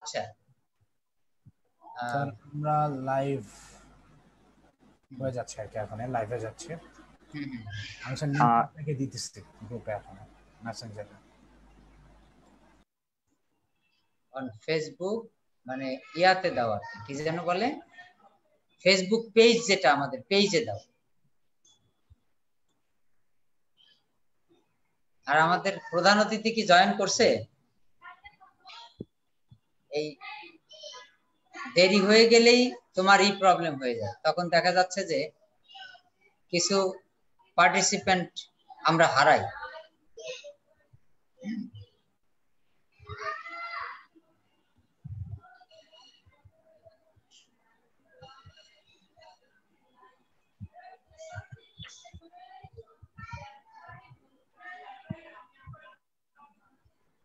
আচ্ছা স্যার আমরা লাইভ হয়ে যাচ্ছে আর কি, এখন লাইভে যাচ্ছে। আমি স্যার লিংক আপনাকে দিতেছি গ্রুপে এখন মেসেঞ্জারে অন ফেসবুক, মানে ইয়াতে দাও আর কি যেন বলে ফেসবুক পেজ, যেটা আমাদের পেজে দাও। আর আমাদের প্রধান অতিথি কি জয়েন করছে? এই দেরি হয়ে গেলেই তোমার এই প্রবলেম হয়ে যায়, তখন দেখা যাচ্ছে যে কিছু পার্টিসিপেন্ট আমরা হারাই।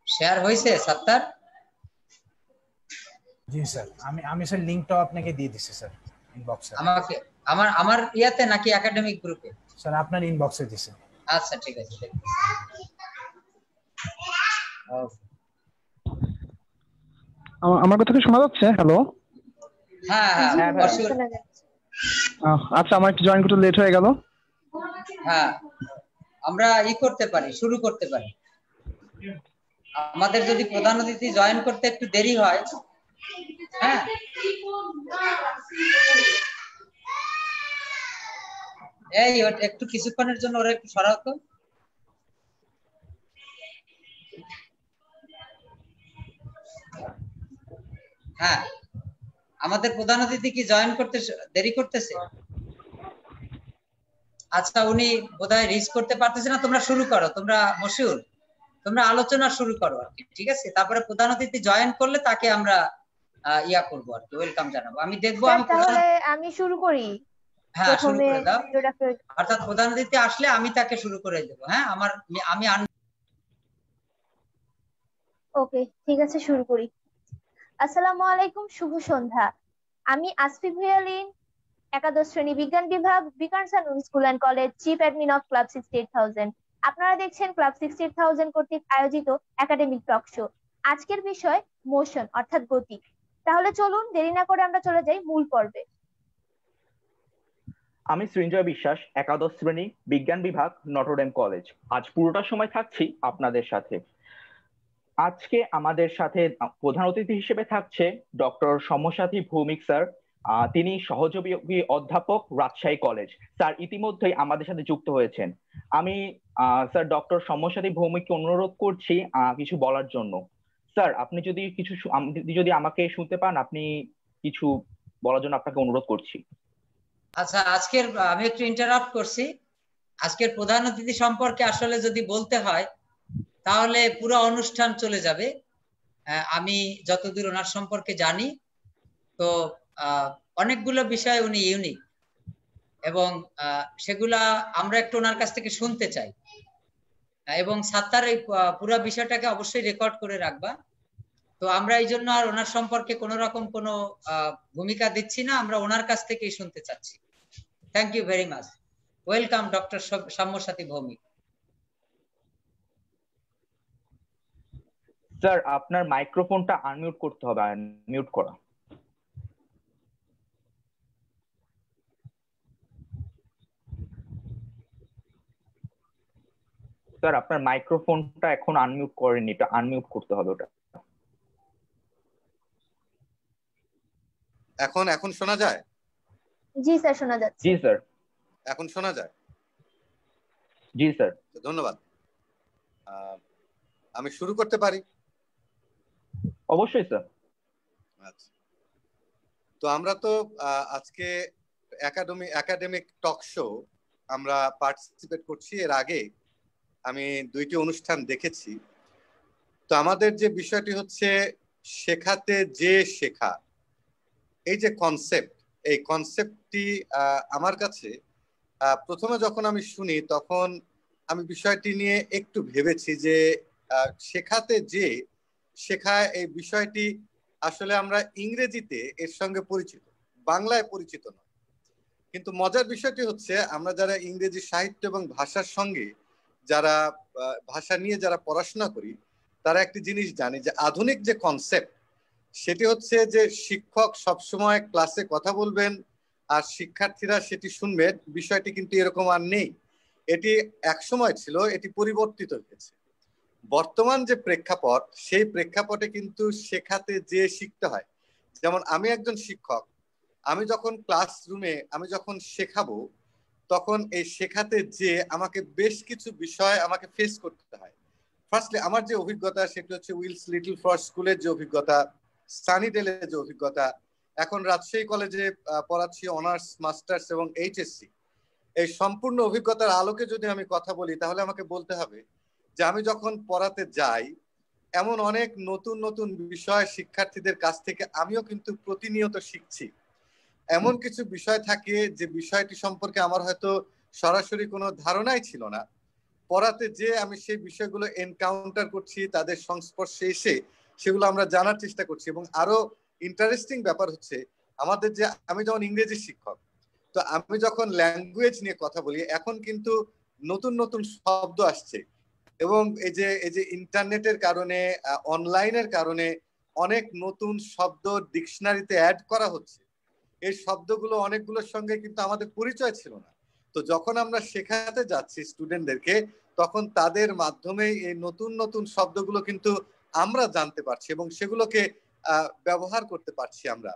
শেয়ার হয়েছে সাত্তার? জি স্যার, আমি স্যার লিংকটাও আপনাকে দিয়ে দিছি স্যার ইনবক্সে। আমাকে আমার ইয়াতে নাকি একাডেমিক গ্রুপে? স্যার আপনার ইনবক্সে দিছি। আচ্ছা ঠিক আছে। আমার কথা কি শোনা যাচ্ছে? হ্যালো। হ্যাঁ হ্যাঁ আচ্ছা, আমার একটু জয়েন করতে লেট হয়ে গেল। হ্যাঁ, আমরা করতে পারি, শুরু করতে পারি। আমাদের যদি প্রধান অতিথি জয়েন করতে একটু দেরি হয়, হ্যাঁ, এই একটু কিছুক্ষণের জন্য ওরা একটু সরাও তো। হ্যাঁ, আমাদের প্রধান অতিথি কি জয়েন করতে দেরি করতেছে? আচ্ছা, উনি বোধহয় রিচ করতে পারতেছে না। তোমরা শুরু করো, তোমরা মশিউল, তোমরা আলোচনা শুরু করো আর কি, ঠিক আছে? তারপরে প্রধান অতিথি জয়েন করলে তাকে আমরা ইয়া করবো আর কি, ওয়েলকাম জানাবো। আমি দেখবো তাহলে আমি শুরু করি। হ্যাঁ শুরু করে দাও, অর্থাৎ প্রধান অতিথি আসলে আমি তাকে শুরু করে দেবো। হ্যাঁ, আমি ওকে, ঠিক আছে, শুরু করি। আসসালামু আলাইকুম, শুভ সন্ধ্যা। আমি আসফি ভিয়ালিন, একাদশ শ্রেণী বিজ্ঞান বিভাগ, বিকারস school and college, chief admin of club 68000। আপনারা দেখছেন ক্লাব 68000 কর্তৃক আয়োজিত একাডেমিক টক শো। আজকের বিষয় মোশন অর্থাৎ গতি। তাহলে চলুন দেরি না করে আমরা চলে যাই মূল পর্বে। আমি সৃঞ্জয় বিশ্বাস, একাদশ শ্রেণী বিজ্ঞান বিভাগ, নটরডেম কলেজ। আজ পুরোটা সময় থাকছি আপনাদের সাথে। আজকে আমাদের সাথে প্রধান অতিথি হিসেবে থাকছে ডক্টর সমসাথী ভৌমিক স্যার। তিনি সহযোগী অধ্যাপক, রাজশাহী কলেজ। স্যার ইতিমধ্যেই আমাদের সাথে যুক্ত হয়েছেন। আমি স্যার ডক্টর সমসাথী ভৌমিককে অনুরোধ করছি কিছু বলার জন্য। স্যার আপনি যদি আমাকে শুনতে পান, আপনি কিছু বলার জন্য আপনাকে অনুরোধ করছি। আচ্ছা, আজকের আমি একটু ইন্টারাপ্ট করছি। আজকের প্রধান অতিথি সম্পর্কে আসলে যদি বলতে হয় তাহলে পুরো অনুষ্ঠান চলে যাবে। আমি যতদূর ওনার সম্পর্কে জানি, তো অনেকগুলো বিষয় উনি ইউনিক, এবং সেগুলা আমরা একটু ওনার কাছ থেকে শুনতে চাই। এবং সাত্তার এই পুরো বিষয়টাকে অবশ্যই রেকর্ড করে রাখবা। তো আমরা এই জন্য আর ওনার সম্পর্কে কোন রকম কোনো ভূমিকা দিচ্ছি না, আমরা ওনার কাছ থেকেই শুনতে চাচ্ছি। Thank you very much. Welcome doctor সমসাথী ভৌমিক। স্যার আপনার মাইক্রোফোনটা আনমিউট করতে হবে, মিউট করা। স্যার আপনার মাইক্রোফোনটা এখন আনমিউট করেননি, এটা আনমিউট করতে হবে ওটা। এখন শোনা যায়? জি স্যার, শোনা যাচ্ছে। জি স্যার, এখন শোনা যায়? জি স্যার, ধন্যবাদ। আমি শুরু করতে পারি? অবশ্যই স্যার। আচ্ছা, তো আমরা তো আজকে একাডেমিক টক শো আমরা পার্টিসিপেট করছি। এর আগে আমি 2টি অনুষ্ঠান দেখেছি। তো আমাদের যে বিষয়টি হচ্ছে শেখাতে যে শেখা, এই যে কনসেপ্ট, এই কনসেপ্টটি আমার কাছে প্রথমে যখন আমি শুনি তখন আমি বিষয়টি নিয়ে একটু ভেবেছি যে শেখাতে যে শেখা, এই বিষয়টি আসলে আমরা ইংরেজিতে এর সঙ্গে পরিচিত, বাংলায় পরিচিত নয়। কিন্তু মজার বিষয়টি হচ্ছে আমরা যারা ইংরেজি সাহিত্য এবং ভাষার সঙ্গে যারা ভাষা নিয়ে যারা পড়াশোনা করি, তারা একটি জিনিস জানি যে আধুনিক যে কনসেপ্ট, সেটি হচ্ছে যে শিক্ষক সবসময় ক্লাসে কথা বলবেন আর শিক্ষার্থীরা সেটি শুনবেন, বিষয়টি কিন্তু এরকম আর নেই। এটি এক সময় ছিল, এটি পরিবর্তিত হয়েছে। বর্তমান যে প্রেক্ষাপট, সেই প্রেক্ষাপটে কিন্তু শেখাতে যে শিখতে হয়। যেমন আমি একজন শিক্ষক, আমি যখন ক্লাসরুমে আমি যখন শেখাবো, তখন এই শেখাতে যে আমাকে বেশ কিছু বিষয় আমাকে ফেস করতে হয়। ফার্স্টলি আমার যে অভিজ্ঞতা সেটি হচ্ছে উইলস লিটল ফ্রস্ট স্কুলের যে অভিজ্ঞতা, সানিডেলের যে অভিজ্ঞতা, এখন রাজশাহী কলেজে পড়াচ্ছি অনার্স, মাস্টার্স এবং এইচএসসি। এই সম্পূর্ণ অভিজ্ঞতার আলোকে যদি আমি কথা বলি, তাহলে আমাকে বলতে হবে যে আমি যখন পড়াতে যাই, এমন অনেক নতুন নতুন বিষয় শিক্ষার্থীদের কাছ থেকে আমিও কিন্তু প্রতিনিয়ত শিখছি। এমন কিছু বিষয় থাকে যে বিষয়টি সম্পর্কে আমার হয়তো সরাসরি কোনো ধারণাই ছিল না, পড়াতে যে আমি সেই বিষয়গুলো এনকাউন্টার করছি, তাদের সংস্পর্শে এসে সেগুলো আমরা জানার চেষ্টা করছি। এবং আরো ইন্টারেস্টিং ব্যাপার হচ্ছে আমাদের যে, আমি যেমন ইংরেজি শিক্ষক, তো আমি যখন ল্যাঙ্গুয়েজ নিয়ে কথা বলি, এখন কিন্তু নতুন নতুন শব্দ আসছে এবং এই যে ইন্টারনেটের কারণে, অনলাইনের কারণে অনেক নতুন শব্দ ডিকশনারিতে অ্যাড করা হচ্ছে। এই শব্দগুলো অনেকগুলোর সঙ্গে কিন্তু আমাদের পরিচয় ছিল না। তো যখন আমরা শেখাতে যাচ্ছি স্টুডেন্টদেরকে, তখন তাদের মাধ্যমে এই নতুন নতুন শব্দগুলো কিন্তু আমরা জানতে পারছি এবং সেগুলোকে ব্যবহার করতে পারছি আমরা।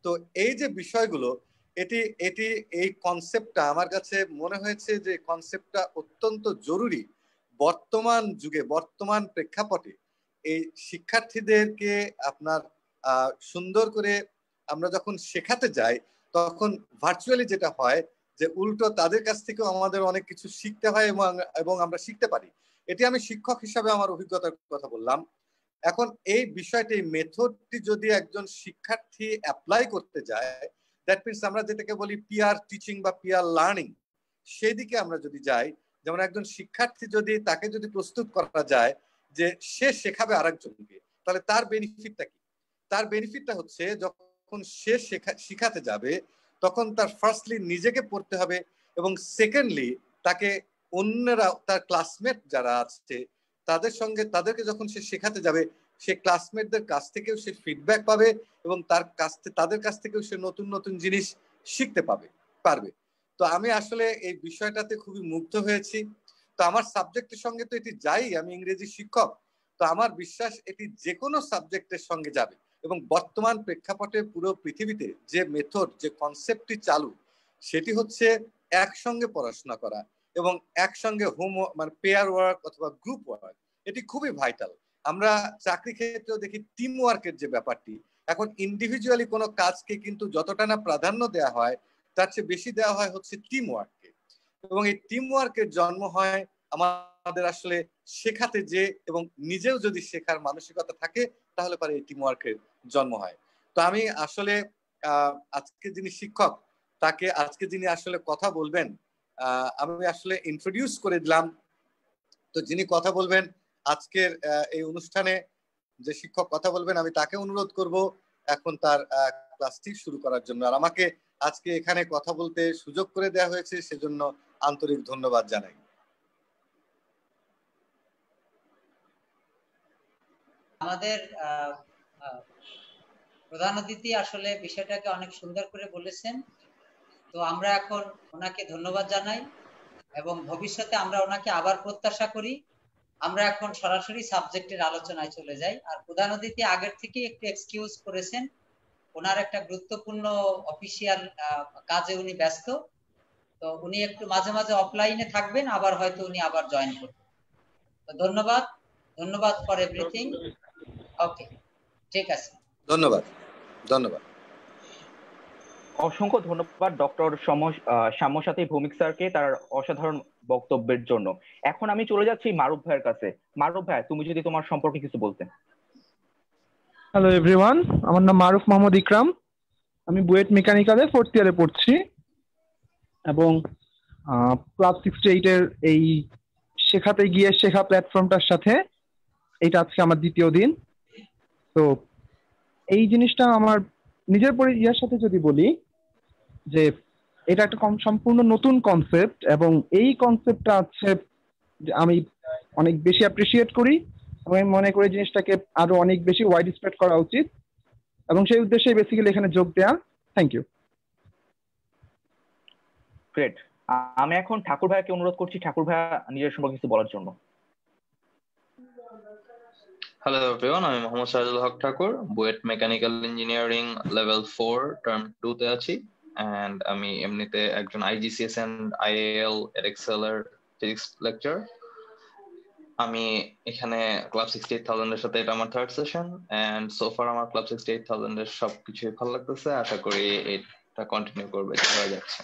তো এই যে বিষয়গুলো, এটি এটি এই কনসেপ্টটা আমার কাছে মনে হয়েছে যে কনসেপ্টটা অত্যন্ত জরুরি বর্তমান যুগে, বর্তমান প্রেক্ষাপটে। এই শিক্ষার্থীদেরকে আপনার সুন্দর করে আমরা যখন শেখাতে যাই, তখন ভার্চুয়ালি যেটা হয় যে উল্টো তাদের কাছ থেকেও আমাদের অনেক কিছু শিখতে হয় এবং আমরা শিখতে পারি। এটি আমি শিক্ষক হিসাবে আমার অভিজ্ঞতার কথা বললাম। এখন এই বিষয়টি, এই মেথডটি যদি একজন শিক্ষার্থী অ্যাপ্লাই করতে যায়, দ্যাট মিনস আমরা যেটাকে বলি পিয়ার টিচিং বা পিয়ার লার্নিং, সেই দিকে আমরা যদি যাই, যেমন একজন শিক্ষার্থী যদি, তাকে যদি প্রস্তুত করা যায় যে সে শেখাবে আরেকজনকে, তাহলে তার বেনিফিটটা কি? তার বেনিফিটটা হচ্ছে যখন সে শিখাতে যাবে, তখন তার ফার্স্টলি নিজেকে পড়তে হবে এবং সেকেন্ডলি তাকে অন্যরা, তার ক্লাসমেট যারা আছে তাদেরকে যখন সে শেখাতে যাবে, সে ক্লাসমেটদের কাছ থেকেও সে ফিডব্যাক পাবে এবং তাদের কাছ থেকেও সে নতুন নতুন জিনিস শিখতে পারবে। তো আমি আসলে এই বিষয়টাতে খুবই মুগ্ধ হয়েছি। তো আমার সাবজেক্টের সঙ্গে তো এটি যাই, আমি ইংরেজি শিক্ষক, তো আমার বিশ্বাস এটি যে কোনো সাবজেক্টের সঙ্গে যাবে। এবং বর্তমান প্রেক্ষাপটে পুরো পৃথিবীতে যে মেথড, যে কনসেপ্টটি চালু, সেটি হচ্ছে একসঙ্গে পড়াশোনা করা এবং একসঙ্গে মানে পেয়ার ওয়ার্ক অথবা গ্রুপ ওয়ার্ক। এটি খুবই ভাইটাল। আমরা চাকরি ক্ষেত্রেও দেখি টিম ওয়ার্কের যে ব্যাপারটি, এখন ইন্ডিভিজুয়ালি কোনো কাজকে কিন্তু যতটা না প্রাধান্য দেওয়া হয়, তার চেয়ে বেশি দেওয়া হয় হচ্ছে টিম ওয়ার্ককে। এবং এই টিম ওয়ার্কের জন্ম হয় আমাদের আসলে শেখাতে যে, এবং নিজেও যদি শেখার মানসিকতা থাকে, তাহলে পরে এই টিম ওয়ার্কের জন্ম হয়। তো আমি আসলে আজকে যিনি শিক্ষক, তাকে আজকে যিনি আসলে কথা বলবেন, আমি আসলে ইন্ট্রোডিউস করে দিলাম। তো যিনি কথা বলবেন আজকের এই অনুষ্ঠানে, যে শিক্ষক কথা বলবেন, আমি তাকে অনুরোধ করব এখন তার ক্লাসটি শুরু করার জন্য। আর আমাকে আজকে এখানে কথা বলতে সুযোগ করে দেওয়া হয়েছে, সেজন্য আন্তরিক ধন্যবাদ জানাই। আমাদের প্রধান অতিথি আসলে বিষয়টাকে অনেক সুন্দর করে বলেছেন। তো আমরা এখন ওনাকে ধন্যবাদ জানাই এবং ভবিষ্যতে আমরা ওনাকে আবার প্রত্যাশা করি। আমরা এখন সরাসরি সাবজেক্টের আলোচনায় চলে যাই। আর প্রধান অতিথি আগের থেকে একটু এক্সকিউজ করেছেন, ওনার একটা গুরুত্বপূর্ণ অফিসিয়াল কাজে উনি ব্যস্ত। তো উনি একটু মাঝে মাঝে অফলাইনে থাকবেন, আবার হয়তো উনি আবার জয়েন করবেন। তো ধন্যবাদ ফর এভরিথিং। ওকে, ঠিক আছে, ধন্যবাদ। অসংখ্য ধন্যবাদ ডক্টর সাম্যসাথী ভৌমিক স্যারকে তার অসাধারণ বক্তব্যের জন্য। এখন আমি চলে যাচ্ছি মারুফ ভাইয়ের কাছে। মারুফ ভাই, তুমি যদি তোমার সম্পর্কে কিছু বলতে। হ্যালো এভরিওয়ান, আমার নাম মারুফ মোহাম্মদ ইকরাম। আমি বুয়েট মেকানিক্যালে 4th ইয়ারে পড়ছি এবং ক্লাস 6-8 এর এই শেখাতে গিয়ে শেখা প্ল্যাটফর্মটার সাথে এটা আজকে আমার দ্বিতীয় দিন। তো এই জিনিসটা আমার নিজের ইয়ার সাথে যদি বলি যে এটা একটা সম্পূর্ণ নতুন কনসেপ্ট এবং এই কনসেপ্টটা আছে আমি অনেক বেশি অ্যাপ্রিসিয়েট করি এবং আমি মনে করি জিনিসটাকে আরো অনেক বেশি ওয়াইড স্প্রেড করা উচিত। এবং সেই উদ্দেশ্যে বেসিক্যালি এখানে যোগ দেয়া। Thank you. গ্রেট। আমি এখন ঠাকুর ভাইয়াকে অনুরোধ করছি ঠাকুর ভাইয়া নিজের সম্পর্কে কিছু বলার জন্য। হ্যালো এভরিওয়ান, আমি Mohammad Saidul Haque Thakur, BUET mechanical engineering level 4 term 2 তে আছি। এন্ড আমি এমনিতে একজন IGCS এন্ড IAL এডএক্সএল এর ফিজিক্স লেকচার। আমি এখানে ক্লাব 68000 এর সাথে এটা আমার third session, and so far আমার ক্লাব 68000 এর সবকিছুই ভালো লাগতেছে। আশা করি এটা কন্টিনিউ করবে, হয়ে যাচ্ছে।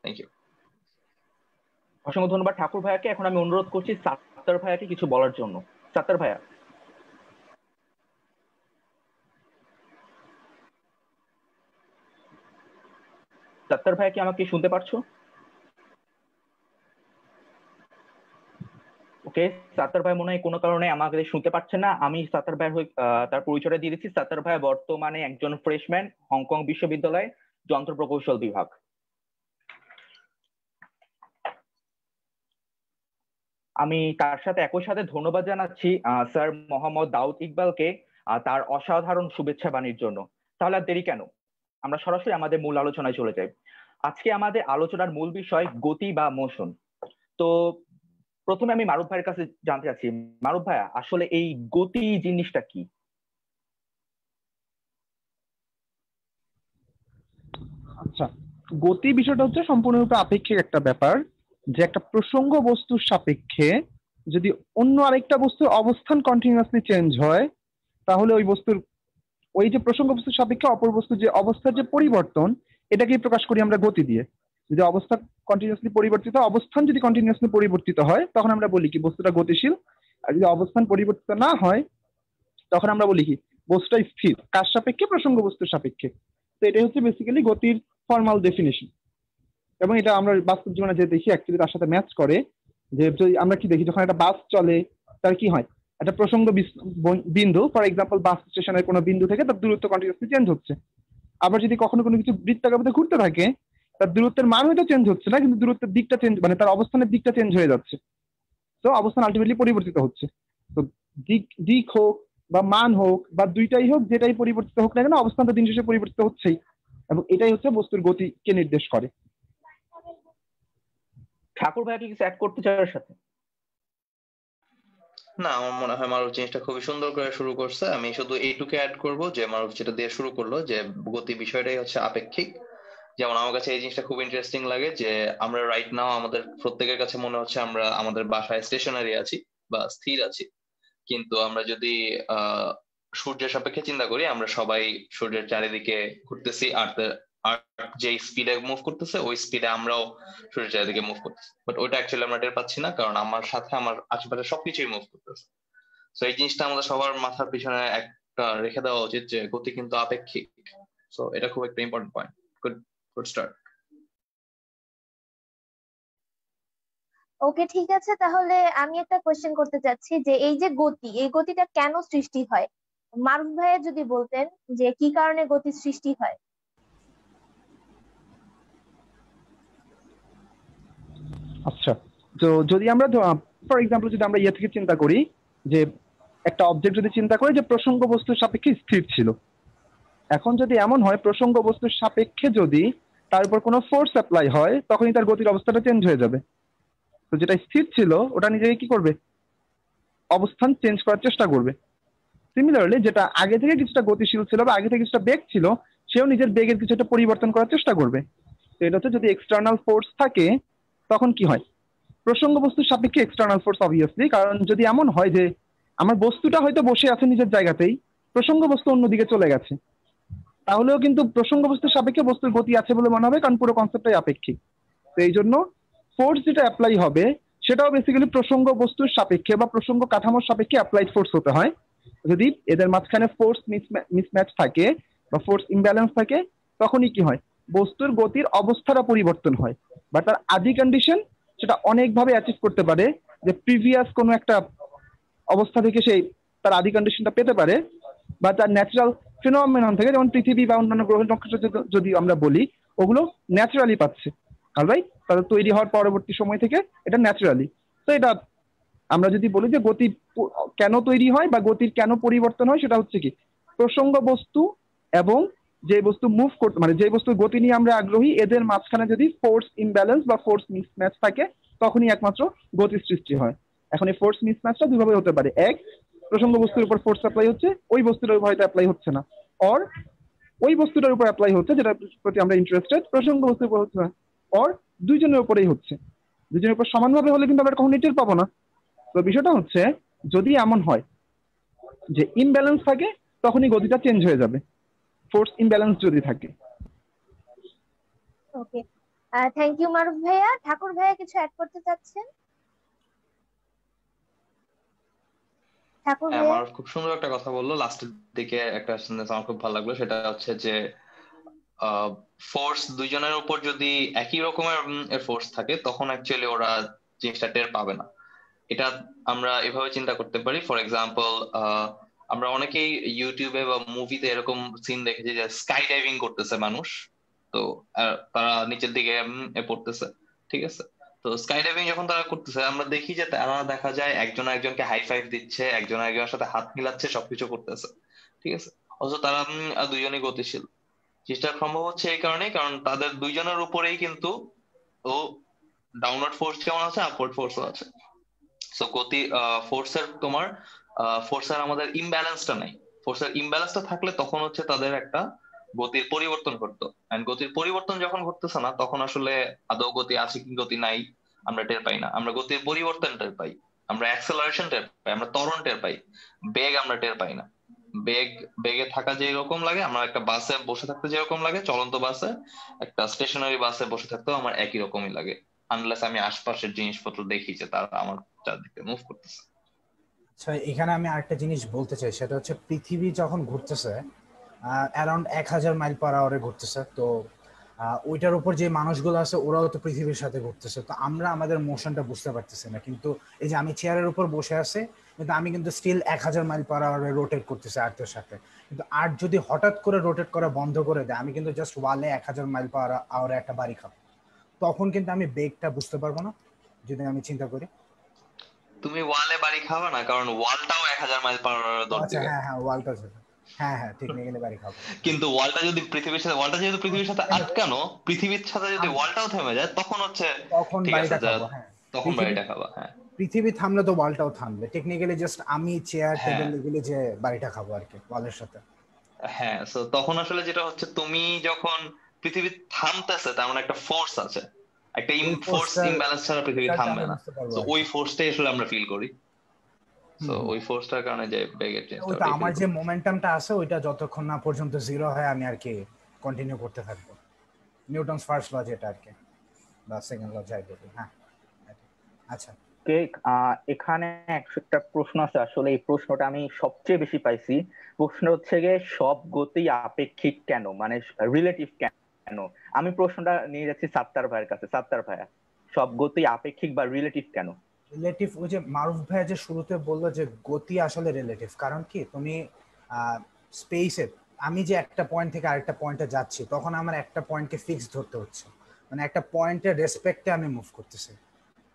Thank you. অসংখ্য ধন্যবাদ ঠাকুর ভাইয়াকে। এখন আমি অনুরোধ করছি সাত্তার ভাইয়াকে কিছু বলার জন্য। সাত্তার ভাইয়া। সাত্তার ভাইয়া কি আমাকে শুনতে পারছো? ওকে, সাত্তার ভাই মনে হয় কোনো কারণে আমাকে শুনতে পাচ্ছে না। আমি সাত্তার ভাই তার পরিচয়টা দিয়ে দিচ্ছি। সাত্তার ভাই বর্তমানে একজন ফ্রেশম্যান, হংকং বিশ্ববিদ্যালয় যন্ত্র প্রকৌশল বিভাগ। আমি তার সাথে একই সাথে ধন্যবাদ জানাচ্ছি স্যার মোহাম্মদ দাউদ ইকবালকে তার অসাধারণ শুভেচ্ছা বাণীর জন্য। তাহলে আর দেরি কেন, আমরা সরাসরি আমাদের মূল আলোচনায় চলে যাই। আজকে আমাদের আলোচনার মূল বিষয় গতি বা মোশন। তো প্রথমে আমি মারুফ ভাইয়ের কাছে জানতে চাচ্ছি, মারুফ ভাইয়া আসলে এই গতি জিনিসটা কি? আচ্ছা, গতি বিষয়টা হচ্ছে সম্পূর্ণরূপে আপেক্ষিক একটা ব্যাপার, যে একটা প্রসঙ্গ বস্তুর সাপেক্ষে যদি অন্য আরেকটা বস্তুর অবস্থান কন্টিনিউয়াসলি চেঞ্জ হয়, তাহলে ওই বস্তুর ওই যে প্রসঙ্গ বস্তুর সাপেক্ষে অপর বস্তুর যে অবস্থার যে পরিবর্তন, এটাকেই প্রকাশ করি আমরা গতি দিয়ে। যদি অবস্থা কন্টিনিউয়াসলি পরিবর্তিত, অবস্থান যদি কন্টিনিউয়াসলি পরিবর্তিত হয়, তখন আমরা বলি কি বস্তুটা গতিশীল। আর যদি অবস্থান পরিবর্তিত না হয়, তখন আমরা বলি কি বস্তুটা স্থির। কার সাপেক্ষে? প্রসঙ্গ বস্তুর সাপেক্ষে। তো এটাই হচ্ছে বেসিক্যালি গতির ফর্মাল ডেফিনিশন। এবং এটা আমরা বাস্তব জীবনে যে দেখি অ্যাকচুয়ালি তার সাথে ম্যাচ করে। যে যদি আমরা কি দেখি, যখন একটা বাস চলে তার কি হয়, একটা প্রসঙ্গ বিন্দু, ফর এক্সাম্পল বাস স্টেশনের কোনো বিন্দু থেকে তার দূরত্ব কন্টিনিউয়াসলি চেঞ্জ হচ্ছে। আবার যদি কখনো কোনো কিছু বৃত্তাকার পথে ঘুরতে থাকে, তার দূরত্বের মান হয়তো চেঞ্জ হচ্ছে না, কিন্তু দূরত্বের দিকটা চেঞ্জ, মানে তার অবস্থানের দিকটা চেঞ্জ হয়ে যাচ্ছে। তো অবস্থান আলটিমেটলি পরিবর্তিত হচ্ছে। তো দিক হোক বা মান হোক বা দুইটাই হোক, যেটাই পরিবর্তিত হোক না কেন, অবস্থান তো দিন শেষে পরিবর্তিত হচ্ছেই। এবং এটাই হচ্ছে বস্তুর গতিকে নির্দেশ করে। ঠাকুর ভাই কি কিছু অ্যাড করতে চাই এর সাথে? না, আমার মনে হয় মারুফ জিনিসটা খুবই সুন্দর করে শুরু করছে। আমি শুধু এইটুকু অ্যাড করব যে মারুফ যেটা দিয়ে শুরু করলো, যে গতি বিষয়টাই হচ্ছে আপেক্ষিক। যেমন আমার কাছে এই জিনিসটা খুব ইন্টারেস্টিং লাগে যে আমরা রাইট নাও আমাদের প্রত্যেকের কাছে মনে হচ্ছে আমরা আমাদের বাসায় স্টেশনারি আছি বা স্থির আছি, কিন্তু আমরা যদি সূর্যের সাপেক্ষে চিন্তা করি, আমরা সবাই সূর্যের চারিদিকে ঘুরতেছি, আর যে স্পিডে মুভ করতেছে ওই স্পিডে আমরাও সূর্যের চারিদিকে মুভ করতেছি। বাট ওইটা অ্যাকচুয়ালি আমরা টের পাচ্ছি না, কারণ আমার সাথে আমার আশেপাশে সবকিছুই মুভ করতেছে। সো এই জিনিসটা আমাদের সবার মাথার পিছনে একটা রেখে দেওয়া উচিত যে গতি কিন্তু আপেক্ষিক। সো এটা খুব একটা important point. Good start. Okay, ঠিক আছে। তাহলে আমি একটা কোশ্চেন করতে চাচ্ছি যে এই যে গতি, এই গতিটা কেন সৃষ্টি হয়? মারুফ ভাইয়া যদি বলতেন যে কি কারণে গতি সৃষ্টি হয়। আচ্ছা, তো যদি আমরা ফর এক্সাম্পল যদি আমরা ইয়ে থেকে চিন্তা করি, যে একটা অবজেক্ট যদি চিন্তা করি যে প্রসঙ্গ বস্তুর সাপেক্ষে স্থির ছিল, এখন যদি এমন হয় প্রসঙ্গ বস্তুর সাপেক্ষে যদি তার উপর কোনো ফোর্স অ্যাপ্লাই হয়, তখনই তার গতির অবস্থাটা চেঞ্জ হয়ে যাবে। তো যেটা স্থির ছিল ওটা নিজেকে কি করবে, অবস্থান চেঞ্জ করার চেষ্টা করবে। সিমিলারলি যেটা আগে থেকে কিছুটা গতিশীল ছিল বা আগে থেকে কিছুটা বেগ ছিল, সেও নিজের বেগের কিছু একটা পরিবর্তন করার চেষ্টা করবে। তো এটা হচ্ছে যদি এক্সটার্নাল ফোর্স থাকে তখন কি হয়, প্রসঙ্গ বস্তুর সাপেক্ষে এক্সটার্নাল ফোর্স অবভিয়াসলি। কারণ যদি এমন হয় যে আমার বস্তুটা হয়তো বসে আছে নিজের জায়গাতেই, প্রসঙ্গ বস্তু অন্যদিকে চলে গেছে, তাহলেও কিন্তু প্রসঙ্গ বস্তুর সাপেক্ষে বস্তুর গতি আছে বলে মনে হবে, কারণ পুরো কনসেপ্টটাই আপেক্ষিক। তো এই জন্য ফোর্স যেটা অ্যাপ্লাই হবে সেটাও বেসিক্যালি প্রসঙ্গ বস্তুর সাপেক্ষে বা প্রসঙ্গ কাঠামোর সাপেক্ষে অ্যাপ্লাইড ফোর্স হতে হয়। যদি এদের মাঝখানে ফোর্স মিসম্যাচ থাকে বা ফোর্স ইমব্যালেন্স থাকে, তখনই কি হয়, বস্তুর গতির অবস্থাটা পরিবর্তন হয়। বা তার আদি কন্ডিশন সেটা অনেকভাবে অ্যাচিভ করতে পারে, যে প্রিভিয়াস কোনো একটা অবস্থা থেকে সেই তার আদি কন্ডিশনটা পেতে পারে, বা তার ন্যাচারাল ফিনোমেনন থেকে, যেমন পৃথিবী বা অন্যান্য গ্রহ নক্ষত্র যদি আমরা বলি, ওগুলো ন্যাচারালি পাচ্ছে, অলরাইট, তাদের তৈরি হওয়ার পরবর্তী সময় থেকে এটা ন্যাচারালি। তো এটা আমরা যদি বলি যে গতি কেন তৈরি হয় বা গতির কেন পরিবর্তন হয়, সেটা হচ্ছে কি প্রসঙ্গ বস্তু এবং যে বস্তু মুভ করতে মানে যে বস্তুর গতি নিয়ে আমরা আগ্রহী এদের মাঝখানে যদি ফোর্স ইমব্যালেন্স বা ফোর্স মিসম্যাচ থাকে তখনই একমাত্র গতির সৃষ্টি হয়। এখন এই ফোর্স মিসম্যাচটা দুইভাবে হতে পারে, এক প্রসঙ্গ বস্তুর উপর ফোর্স অ্যাপ্লাই হচ্ছে, ওই বস্তুটার উপর হয়তো অ্যাপ্লাই হচ্ছে না, অর ওই বস্তুটার উপর অ্যাপ্লাই হচ্ছে যেটার প্রতি আমরা ইন্টারেস্টেড, প্রসঙ্গ বস্তুর উপর হচ্ছে না, অর দুইজনের উপরেই হচ্ছে। দুজনের উপর সমানভাবে হলে কিন্তু আমরা কখনো টের পাবো না। তো বিষয়টা হচ্ছে যদি এমন হয় যে ইমব্যালেন্স থাকে তখনই গতিটা চেঞ্জ হয়ে যাবে, ফোর্স ইমব্যালেন্স যদি থাকে। ওকে, থ্যাংক ইউ মারুফ ভাইয়া। ঠাকুর ভাইয়া কিছু অ্যাড করতে চাচ্ছেন? ঠাকুর ভাইয়া আমার খুব সুন্দর একটা কথা বললো লাস্টের দিকে, একটা সেন্টেন্স আমার খুব ভালো লাগলো, সেটা হচ্ছে যে ফোর্স দুইজনের উপর যদি একই রকমের ফোর্স থাকে তখন অ্যাকচুয়ালি ওরা জিনিসটা টের পাবে না। এটা আমরা এভাবে চিন্তা করতে পারি। ফর এক্সাম্পল, আমরা অনেকেই ইউটিউবে বা মুভিতে এরকম সিন দেখেছি যে স্কাই ডাইভিং করতেছে মানুষ, তো তারা নিচের দিকে পড়তেছে, ঠিক আছে। তো স্কাই ডাইভিং যখন তারা করতেছে আমরা দেখি যে তারা দেখা যায় একজন একজনকে হাই ফাইভ দিচ্ছে, একজন একজনের সাথে হাত মিলাচ্ছে, সবকিছু করতেছে, ঠিক আছে। অথচ তারা দুইজনই গতিশীল। জিনিসটা সম্ভব হচ্ছে এই কারণেই, কারণ তাদের দুইজনের উপরেই কিন্তু ও ডাউনওয়ার্ড ফোর্স যেমন আছে আপওয়ার্ড ফোর্সও আছে। সো গতি ফোর্সের তোমার ফোর্সের আমাদের ইমব্যালেন্সটা নাই। ফোর্সের ইমব্যালেন্সটা থাকলে তখন হচ্ছে তাদের একটা গতির পরিবর্তন ঘটতো, এন্ড গতির পরিবর্তন যখন ঘটতেছে না তখন আসলে আদৌ গতি আছে কি গতি নাই আমরা টের পাই না। আমরা গতির পরিবর্তন টের পাই, আমরা অ্যাক্সেলারেশন টের পাই, আমরা ত্বরণ টের পাই, বেগ আমরা টের পাই না। বেগে থাকা যে রকম লাগে, আমরা একটা বাসে বসে থাকতে যেরকম লাগে, চলন্ত বাসে একটা স্টেশনারি বাসে বসে থাকতেও আমার একই রকমই লাগে, আনলেস আমি আশপাশের জিনিসপত্র দেখি যে তারা আমার চারদিকে মুভ করতেছে। আচ্ছা, এখানে আমি আরেকটা জিনিস বলতে চাই, সেটা হচ্ছে পৃথিবী যখন ঘুরতেছে অ্যারাউন্ড 1000 মাইল পার আওয়ারে ঘুরতেছে, তো ওইটার উপর যে মানুষগুলো আছে ওরাও তো পৃথিবীর সাথে ঘুরতেছে, তো আমরা আমাদের মোশনটা বুঝতে পারতেছি না। কিন্তু এই যে আমি চেয়ারের উপর বসে আছি, কিন্তু আমি কিন্তু স্টিল 1000 মাইল পার আওয়ারে রোটেট করতেছি আর্থের সাথে। কিন্তু আর্থ যদি হঠাৎ করে রোটেট করা বন্ধ করে দেয়, আমি কিন্তু জাস্ট ওয়ালে 1000 মাইল পার আওয়ারে একটা বাড়ি খাবো, তখন কিন্তু আমি বেগটা বুঝতে পারবো না। যদি আমি চিন্তা করি তুমি ওয়ালে বাড়ি খাবে না, কারণ ওয়ালটাও 1000 মাইল পার আওয়ারে দৌড় আচ্ছা, দিবে। হ্যাঁ ওয়ালটা, হ্যাঁ টেকনিক্যালি বাড়ি খাবো, কিন্তু ওয়ালটা যদি পৃথিবীর সাথে আটকানো, পৃথিবীর সাথে যদি ওয়ালটাও থেমে যায় তখন হচ্ছে তখন ঠিক আছে, বাড়িটা খাবো। হ্যাঁ, তখন বাড়িটা খাবা। হ্যাঁ, পৃথিবী থামলে তো ওয়ালটাও থামবে। টেকনিক্যালি জাস্ট আমি চেয়ার টেবিল এগুলি যে বাড়িটা খাবো আর কি ওয়ালের সাথে। হ্যাঁ, সো তখন আসলে যেটা হচ্ছে, তুমি যখন পৃথিবী থামতেছে তার মানে একটা ফোর্স আছে, একটা ফোর্স ইমব্যালেন্স ছাড়া পৃথিবী থামবে না। সো ওই ফোর্সটাই আসলে আমরা ফিল করি। সো ওই ফোর্সটার কারণে যে বেগের চেঞ্জটা, ওটা আমার যে মোমেন্টামটা আছে ওইটা যতক্ষণ না পর্যন্ত জিরো হয় আমি আর কি কন্টিনিউ করতে থাকবো। নিউটনস ফার্স্ট ল যেটা আর কি, বা সেকেন্ড ল যাই বলি। হ্যাঁ, আচ্ছা, এখানে একটা প্রশ্ন আছে, আসলে এই প্রশ্নটা আমি সবচেয়ে বেশি পাইছি। প্রশ্ন হচ্ছে গিয়ে সব গতি আপেক্ষিক কেন, মানে রিলেটিভ কেন। আমি প্রশ্নটা নিয়ে যাচ্ছি সাত্তার ভাইয়ের কাছে। সাত্তার ভাইয়া, সব গতি আপেক্ষিক বা রিলেটিভ কেন? রিলেটিভ, ওই যে মারুফ ভাইয়া যে শুরুতে বললো যে গতি আসলে রিলেটিভ, কারণ কি তুমি স্পেসে, আমি যে একটা পয়েন্ট থেকে আরেকটা পয়েন্টে যাচ্ছি তখন আমার একটা পয়েন্টকে ফিক্স ধরতে হচ্ছে, মানে একটা পয়েন্টের রেসপেক্টে আমি মুভ করতেছি।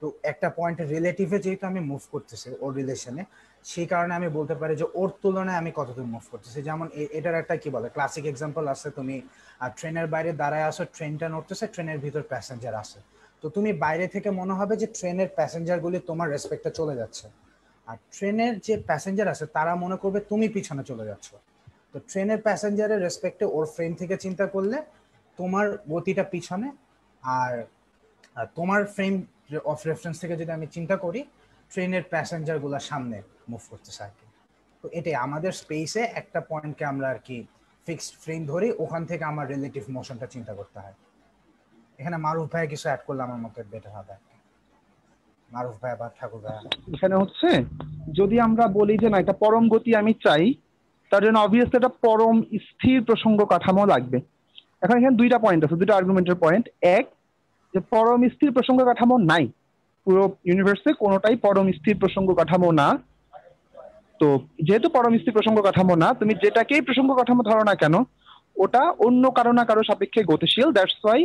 তো একটা পয়েন্টের রিলেটিভে যেহেতু আমি মুভ করতেছি ওর রিলেশনে, সেই কারণে আমি বলতে পারি যে ওর তুলনায় আমি কতদূর মুভ করতেছি। যেমন এটার একটা কি বলে ক্লাসিক এক্সাম্পল আছে, তুমি ট্রেনের বাইরে দাঁড়ায় আসো, ট্রেনটা নড়তেছে, ট্রেনের ভিতর প্যাসেঞ্জার আছে, তো তুমি বাইরে থেকে মনে হবে যে ট্রেনের প্যাসেঞ্জারগুলি তোমার রেসপেক্টে চলে যাচ্ছে, আর ট্রেনের যে প্যাসেঞ্জার আছে তারা মনে করবে তুমি পিছনে চলে যাচ্ছ। তো ট্রেনের প্যাসেঞ্জারের রেসপেক্টে ওর ফ্রেম থেকে চিন্তা করলে তোমার গতিটা পিছনে, আর তোমার ফ্রেম অফ রেফারেন্স থেকে যদি আমি চিন্তা করি ট্রেনের প্যাসেঞ্জার গুলা সামনে মুভ করতেছে আর কি। তো এটাই আমাদের স্পেসে একটা পয়েন্টকে আমরা আর কি ফিক্সড ফ্রেম ধরি, ওখান থেকে আমার রিলেটিভ মোশনটা চিন্তা করতে হয়। এখানে মারুফ ভাই কিছু অ্যাড করলে আমার মতে বেটার হবে। মারুফ ভাই বা ঠাকুর ভাই, এখানে হচ্ছে যদি আমরা বলি যে না এটা পরম গতি আমি চাই, তার জন্য অবভিয়াসলি একটা পরম স্থির প্রসঙ্গ কাঠামো লাগবে। এখন এখানে দুইটা পয়েন্ট আছে, দুইটা আর্গুমেন্টের পয়েন্ট। এক, যে পরম স্থির প্রসঙ্গ কাঠামো নাই, পুরো ইউনিভার্সে কোনোটাই পরম স্থির প্রসঙ্গ কাঠামো না। তো যেহেতু পরম স্থির প্রসঙ্গ কাঠামো না, তুমি যেটাকেই প্রসঙ্গ কাঠামো ধরো না কেন ওটা অন্য কারো না কারো সাপেক্ষে গতিশীল। দ্যাটস ওয়াই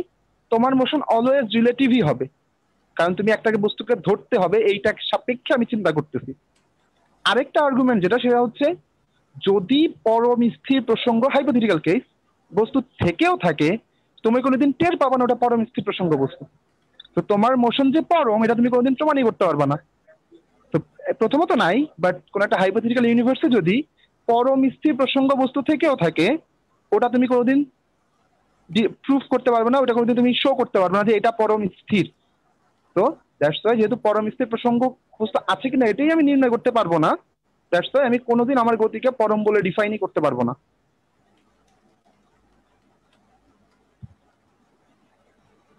তোমার মোশন অলওয়েজ রিলেটিভই হবে, কারণ তুমি একটা বস্তুকে ধরতে হবে এইটা সাপেক্ষে আমি চিন্তা করতেছি। আরেকটা আর্গুমেন্ট যেটা, সেটা হচ্ছে যদি পরম স্থির প্রসঙ্গ হাইপোথেটিক্যাল কেস বস্তু থেকেও থাকে, তুমি কোনোদিন টের পাবা না ওটা পরম স্থির প্রসঙ্গ বস্তু। তো তোমার মোশন যে পরম এটা তুমি কোনোদিন প্রমাণই করতে পারবা না। তো প্রথমত নাই, বাট কোন একটা হাইপোথেটিক্যাল ইউনিভার্সে যদি পরম স্থির প্রসঙ্গ বস্তু থেকেও থাকে, ওটা তুমি কোনোদিন প্রুফ করতে পারবে না, ওটা কোনোদিন তুমি শো করতে পারবে না যে এটা পরম স্থির। তো দ্যাটস ওয়াই যেহেতু পরম স্থির প্রসঙ্গ বস্তু আছে কিনা এটাই আমি নির্ণয় করতে পারবো না, দ্যাটস ওয়াই আমি কোনোদিন আমার গতিকে পরম বলে ডিফাইনই করতে পারবো না।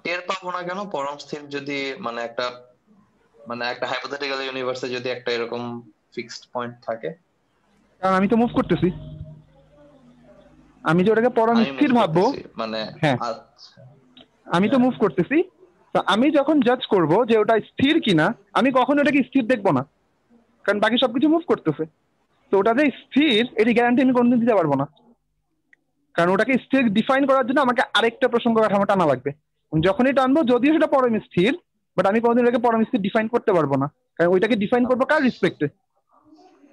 টের পাবো না কেন? পরম স্থির যদি মানে একটা হাইপোথেটিক্যাল ইউনিভার্সে যদি একটা এরকম ফিক্সড পয়েন্ট থাকে, কারণ আমি তো মুভ করতেছি, আমি যে ওটাকে পরম স্থির ভাববো, মানে হ্যাঁ আমি তো মুভ করতেছি। তো আমি যখন জাজ করব যে ওটা স্থির কিনা, আমি কখনো ওটাকে স্থির দেখবো না, কারণ বাকি সবকিছু মুভ করতেছে। তো ওটা যে স্থির এটি গ্যারান্টি আমি কোনোদিন দিতে পারবো না, কারণ ওটাকে স্থির ডিফাইন করার জন্য আমাকে আরেকটা প্রসঙ্গ কাঠামো টানা লাগবে। যখনই টানবো যদিও সেটা পরম স্থির, বাট আমি কোনোদিন ওটাকে পরম স্থির ডিফাইন করতে পারবো না, কারণ ওইটাকে ডিফাইন করবো কার রেসপেক্টে?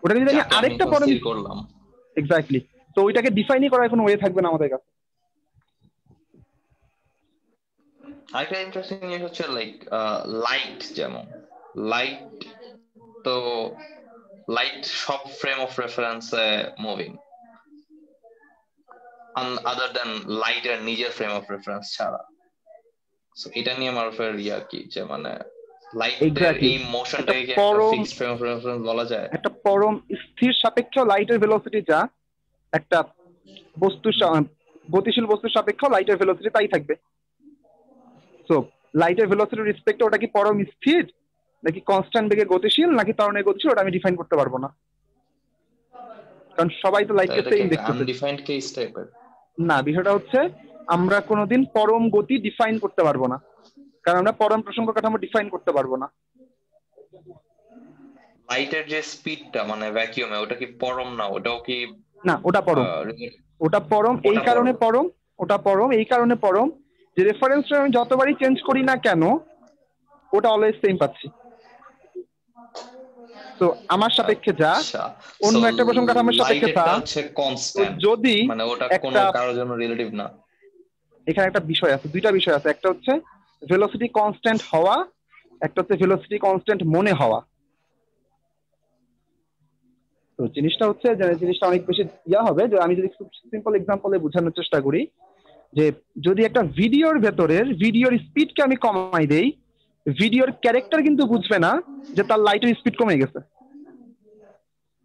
ওটাকে যদি আমি আরেকটা পরম করলাম এক্স্যাক্টলি, তো ওইটাকে ডিফাইনই করার কোনো ওয়ে থাকবে না আমাদের কাছে। আরেকটা ইন্টারেস্টিং জিনিস হচ্ছে লাইট, যেমন লাইট তো লাইট সব ফ্রেম অফ রেফারেন্সে মুভিং আদার দেন লাইটের নিজের ফ্রেম অফ রেফারেন্স ছাড়া। সো এটা নিয়ে মারুফের কি যে মানে লাইটের এই মোশনটাকে কি একটা ফিক্সড ফ্রেম অফ রেফারেন্স বলা যায়? একটা পরম স্থির সাপেক্ষ লাইটের ভেলোসিটি যা একটা বস্তু গতিশীল বস্তুর সাপেক্ষ লাইটের ভেলোসিটি তাই থাকবে। সো লাইটের ভেলোসিটির রেসপেক্টে ওটা কি পরম স্থির নাকি কনস্ট্যান্ট বেগে গতিশীল নাকি ত্বরণে গতিশীল ওটা আমি ডিফাইন করতে পারবো না, কারণ সবাই তো লাইটকে সেম দেখতেছে। আনডিফাইন্ড কেস টাইপের না, বিষয়টা হচ্ছে আমরা কোনোদিন পরম গতি ডিফাইন করতে পারবো না, কারণ আমরা পরম প্রসঙ্গ কাঠামো ডিফাইন করতে পারবো না। লাইটের যে স্পিডটা মানে ভ্যাকুয়ামে ওটা কি পরম না? ওটাও কি না, ওটা পরম। ওটা পরম এই কারণে পরম, ওটা পরম এই কারণে পরম যে রেফারেন্সটা আমি যতবারই চেঞ্জ করি না কেন ওটা অলওয়েজ সেম পাচ্ছি। তো আমার সাপেক্ষে যা অন্য একটা প্রসঙ্গ কাঠামোর সাপেক্ষে তা হচ্ছে কনস্ট্যান্ট, যদি মানে ওটা কোনো কারোর জন্য রিলেটিভ না। এখানে একটা বিষয় আছে, দুইটা বিষয় আছে, একটা হচ্ছে ভেলোসিটি কনস্ট্যান্ট হওয়া, একটা হচ্ছে ভেলোসিটি কনস্ট্যান্ট মনে হওয়া। তো জিনিসটা হচ্ছে যে জিনিসটা অনেক বেশি হবে যে আমি যদি খুব সিম্পল এক্সাম্পলে বোঝানোর চেষ্টা করি যে যদি একটা ভিডিওর ভেতরের ভিডিওর স্পিডকে আমি কমাই দেই, ভিডিওর ক্যারেক্টার কিন্তু বুঝবে না যে তার লাইটের স্পিড কমে গেছে।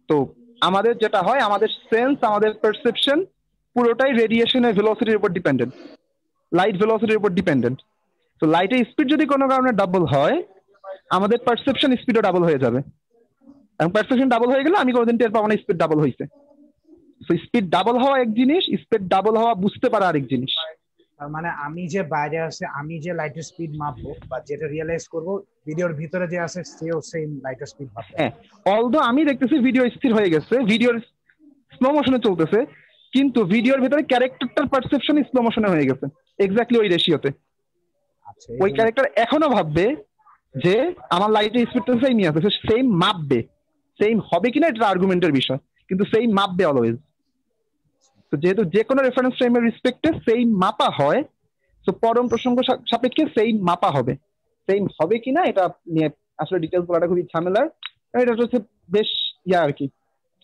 তো আমাদের যেটা হয় আমাদের সেন্স আমাদের পারসেপশন পুরোটাই রেডিয়েশনের ভেলোসিটির উপর ডিপেন্ডেন্ট, লাইট ভেলোসিটির উপর ডিপেন্ডেন্ট। তো লাইটের স্পিড যদি কোনো কারণে ডাবল হয় আমাদের পারসেপশন স্পিডও ডাবল হয়ে যাবে, এবং পারসেপশন ডাবল হয়ে গেলে আমি কোনোদিন টের পাবো না স্পিড ডাবল হয়েছে। তো স্পিড ডাবল হওয়া এক জিনিস, স্পিড ডাবল হওয়া বুঝতে পারা আরেক জিনিস। মানে আমি যে বাইরে আছে আমি যে লাইটের স্পিড মাপবো বা যেটা রিয়েলাইজ করবো ভিডিওর ভিতরে যে আছে সেও সেম লাইটের স্পিড মাপবে। হ্যাঁ, অলদো আমি দেখতেছি ভিডিও স্থির হয়ে গেছে, ভিডিওর স্লো মোশনে চলতেছে, কিন্তু ভিডিওর ভিতরে ক্যারেক্টারটার পারসেপশন স্লো মোশনে হয়ে গেছে এক্স্যাক্টলি ওই রেশিওতে। ওই ক্যারেক্টার এখনো ভাববে যে আমার লাইটের স্পিড তো সেমই আছে, সেম মাপবে, সেম হবে কিনা এটা আর্গুমেন্টের বিষয়, কিন্তু সেম মাপবে অলওয়েজ। তো যেহেতু যে কোনো রেফারেন্স ফ্রেমের রেসপেক্টে সেম মাপা হয়, তো পরম প্রসঙ্গ সাপেক্ষে সেম মাপা হবে। সেম হবে কিনা এটা নিয়ে আসলে ডিটেলস বলাটা খুবই ঝামেলার, এটা হচ্ছে বেশ আর কি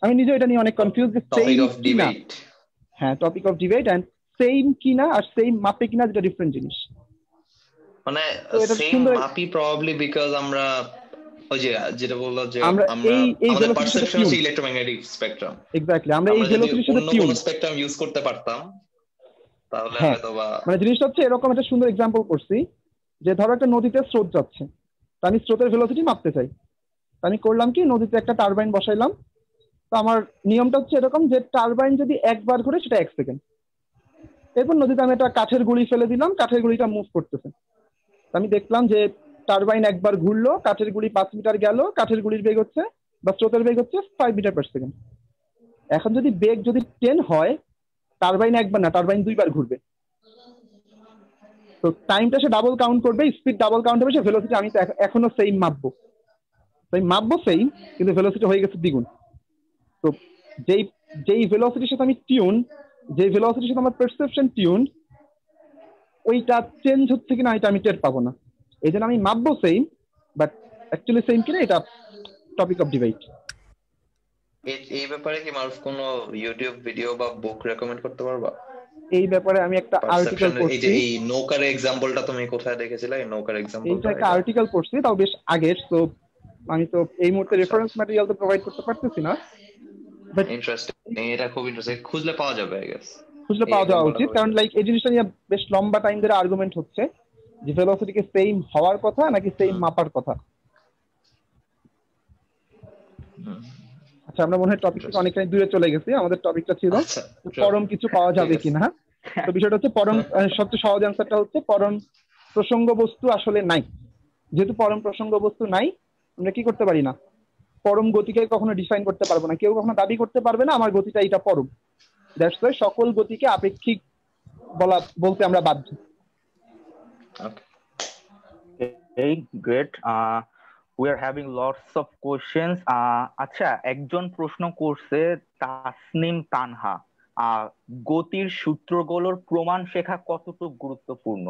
আমি নিজে এটা নিয়ে অনেক কনফিউজ যে সেম কিনা। হ্যাঁ, topic of debate, and same কিনা আর সেম মাপে কিনা যেটা ডিফারেন্ট জিনিস। মানে সেম মাপি প্রবাবলি বিকজ আমরা ওই যে যেটা বললো যে আমরা আমাদের পারসেপশন হচ্ছে ইলেক্ট্রোম্যাগনেটিক স্পেকট্রাম। এক্স্যাক্টলি, আমরা এই ভেলোসিটির সাথে টিউন স্পেকট্রাম ইউজ করতে পারতাম তাহলে হয়তোবা। মানে জিনিসটা হচ্ছে এরকম একটা সুন্দর এক্সাম্পল করছি যে ধরো একটা নদীতে স্রোত যাচ্ছে, তো আমি স্রোতের ভেলোসিটি মাপতে চাই, আমি করলাম কি নদীতে একটা টারবাইন বসাইলাম। তো আমার নিয়মটা হচ্ছে এরকম যে টারবাইন যদি একবার ঘুরে সেটা 1 সেকেন্ড, এরপর নদীতে আমি একটা কাঠের গুঁড়ি ফেলে দিলাম, কাঠের গুঁড়িটা মুভ করতেছে। আমি দেখলাম যে টারবাইন একবার ঘুরলো, কাঠের গুঁড়ি 5 মিটার গেল, কাঠের গুঁড়ির বেগ হচ্ছে বা স্রোতের বেগ হচ্ছে 5 মিটার পার সেকেন্ড। এখন যদি বেগ যদি 10 হয় টারবাইন একবার না টারবাইন 2 বার ঘুরবে, তো টাইমটা সে ডাবল কাউন্ট করবে, স্পিড ডাবল কাউন্ট হবে, সে ভেলোসিটি আমি এখনো সেম মাপবো, তাই মাপবো সেম কিন্তু ভেলোসিটি হয়ে গেছে দ্বিগুণ। তো যেই যেই ভেলোসিটির সাথে আমি টিউন, যেই ভেলোসিটির সাথে আমার পারসেপশন টিউন, ওইটা চেঞ্জ হচ্ছে কিনা এটা আমি টের পাবো না। এই জন্য আমি মাপবো সেম, বাট অ্যাকচুয়ালি সেম কিনা এটা টপিক অফ ডিবেট। এই ব্যাপারে কি মারুফ কোনো ইউটিউব ভিডিও বা বুক রেকমেন্ড করতে পারবা? এই ব্যাপারে আমি একটা আর্টিকেল পারসেপশন, এই যে পড়ছি। এই নৌকার এক্সাম্পলটা তুমি কোথায় দেখেছিলে? এই নৌকার এইটা এক্সাম্পলটা একটা আর্টিকেল পড়ছি, তাও বেশ আগের, তো আমি তো এই মুহূর্তে রেফারেন্স ম্যাটেরিয়াল তো প্রোভাইড করতে পারতেছি না, বাট ইন্টারেস্টিং, এটা খুব ইন্টারেস্টিং, খুঁজলে পাওয়া যাবে আই গেস। খুঁজলে পাওয়া যাওয়া উচিত, কারণ লাইক এই জিনিসটা নিয়ে বেশ লম্বা টাইম ধরে আর্গুমেন্ট হচ্ছে যে ভেলোসিটিকে সেম হওয়ার কথা নাকি সেম মাপার কথা। আচ্ছা, আমরা মনে হয় টপিক থেকে অনেকটাই দূরে চলে গেছি। আমাদের টপিকটা ছিল পরম কিছু পাওয়া যাবে কিনা। তো বিষয়টা হচ্ছে পরম, সবচেয়ে সহজ অ্যান্সারটা হচ্ছে পরম প্রসঙ্গ বস্তু আসলে নাই। যেহেতু পরম প্রসঙ্গ বস্তু নাই, আমরা কি করতে পারি না, পরম গতিকে কখনো ডিফাইন করতে পারবো না। কেউ কখনো দাবি করতে পারবে না আমার গতিটা এটা পরম। দ্যাটস ওয়াই সকল গতিকে আপেক্ষিক বলতে আমরা বাধ্য। Okay, great. We are having lots of questions. আচ্ছা, একজন প্রশ্ন করছে, তাসনিম তানহা, গতির সূত্রগুলোর প্রমাণ শেখা কতটুকু গুরুত্বপূর্ণ?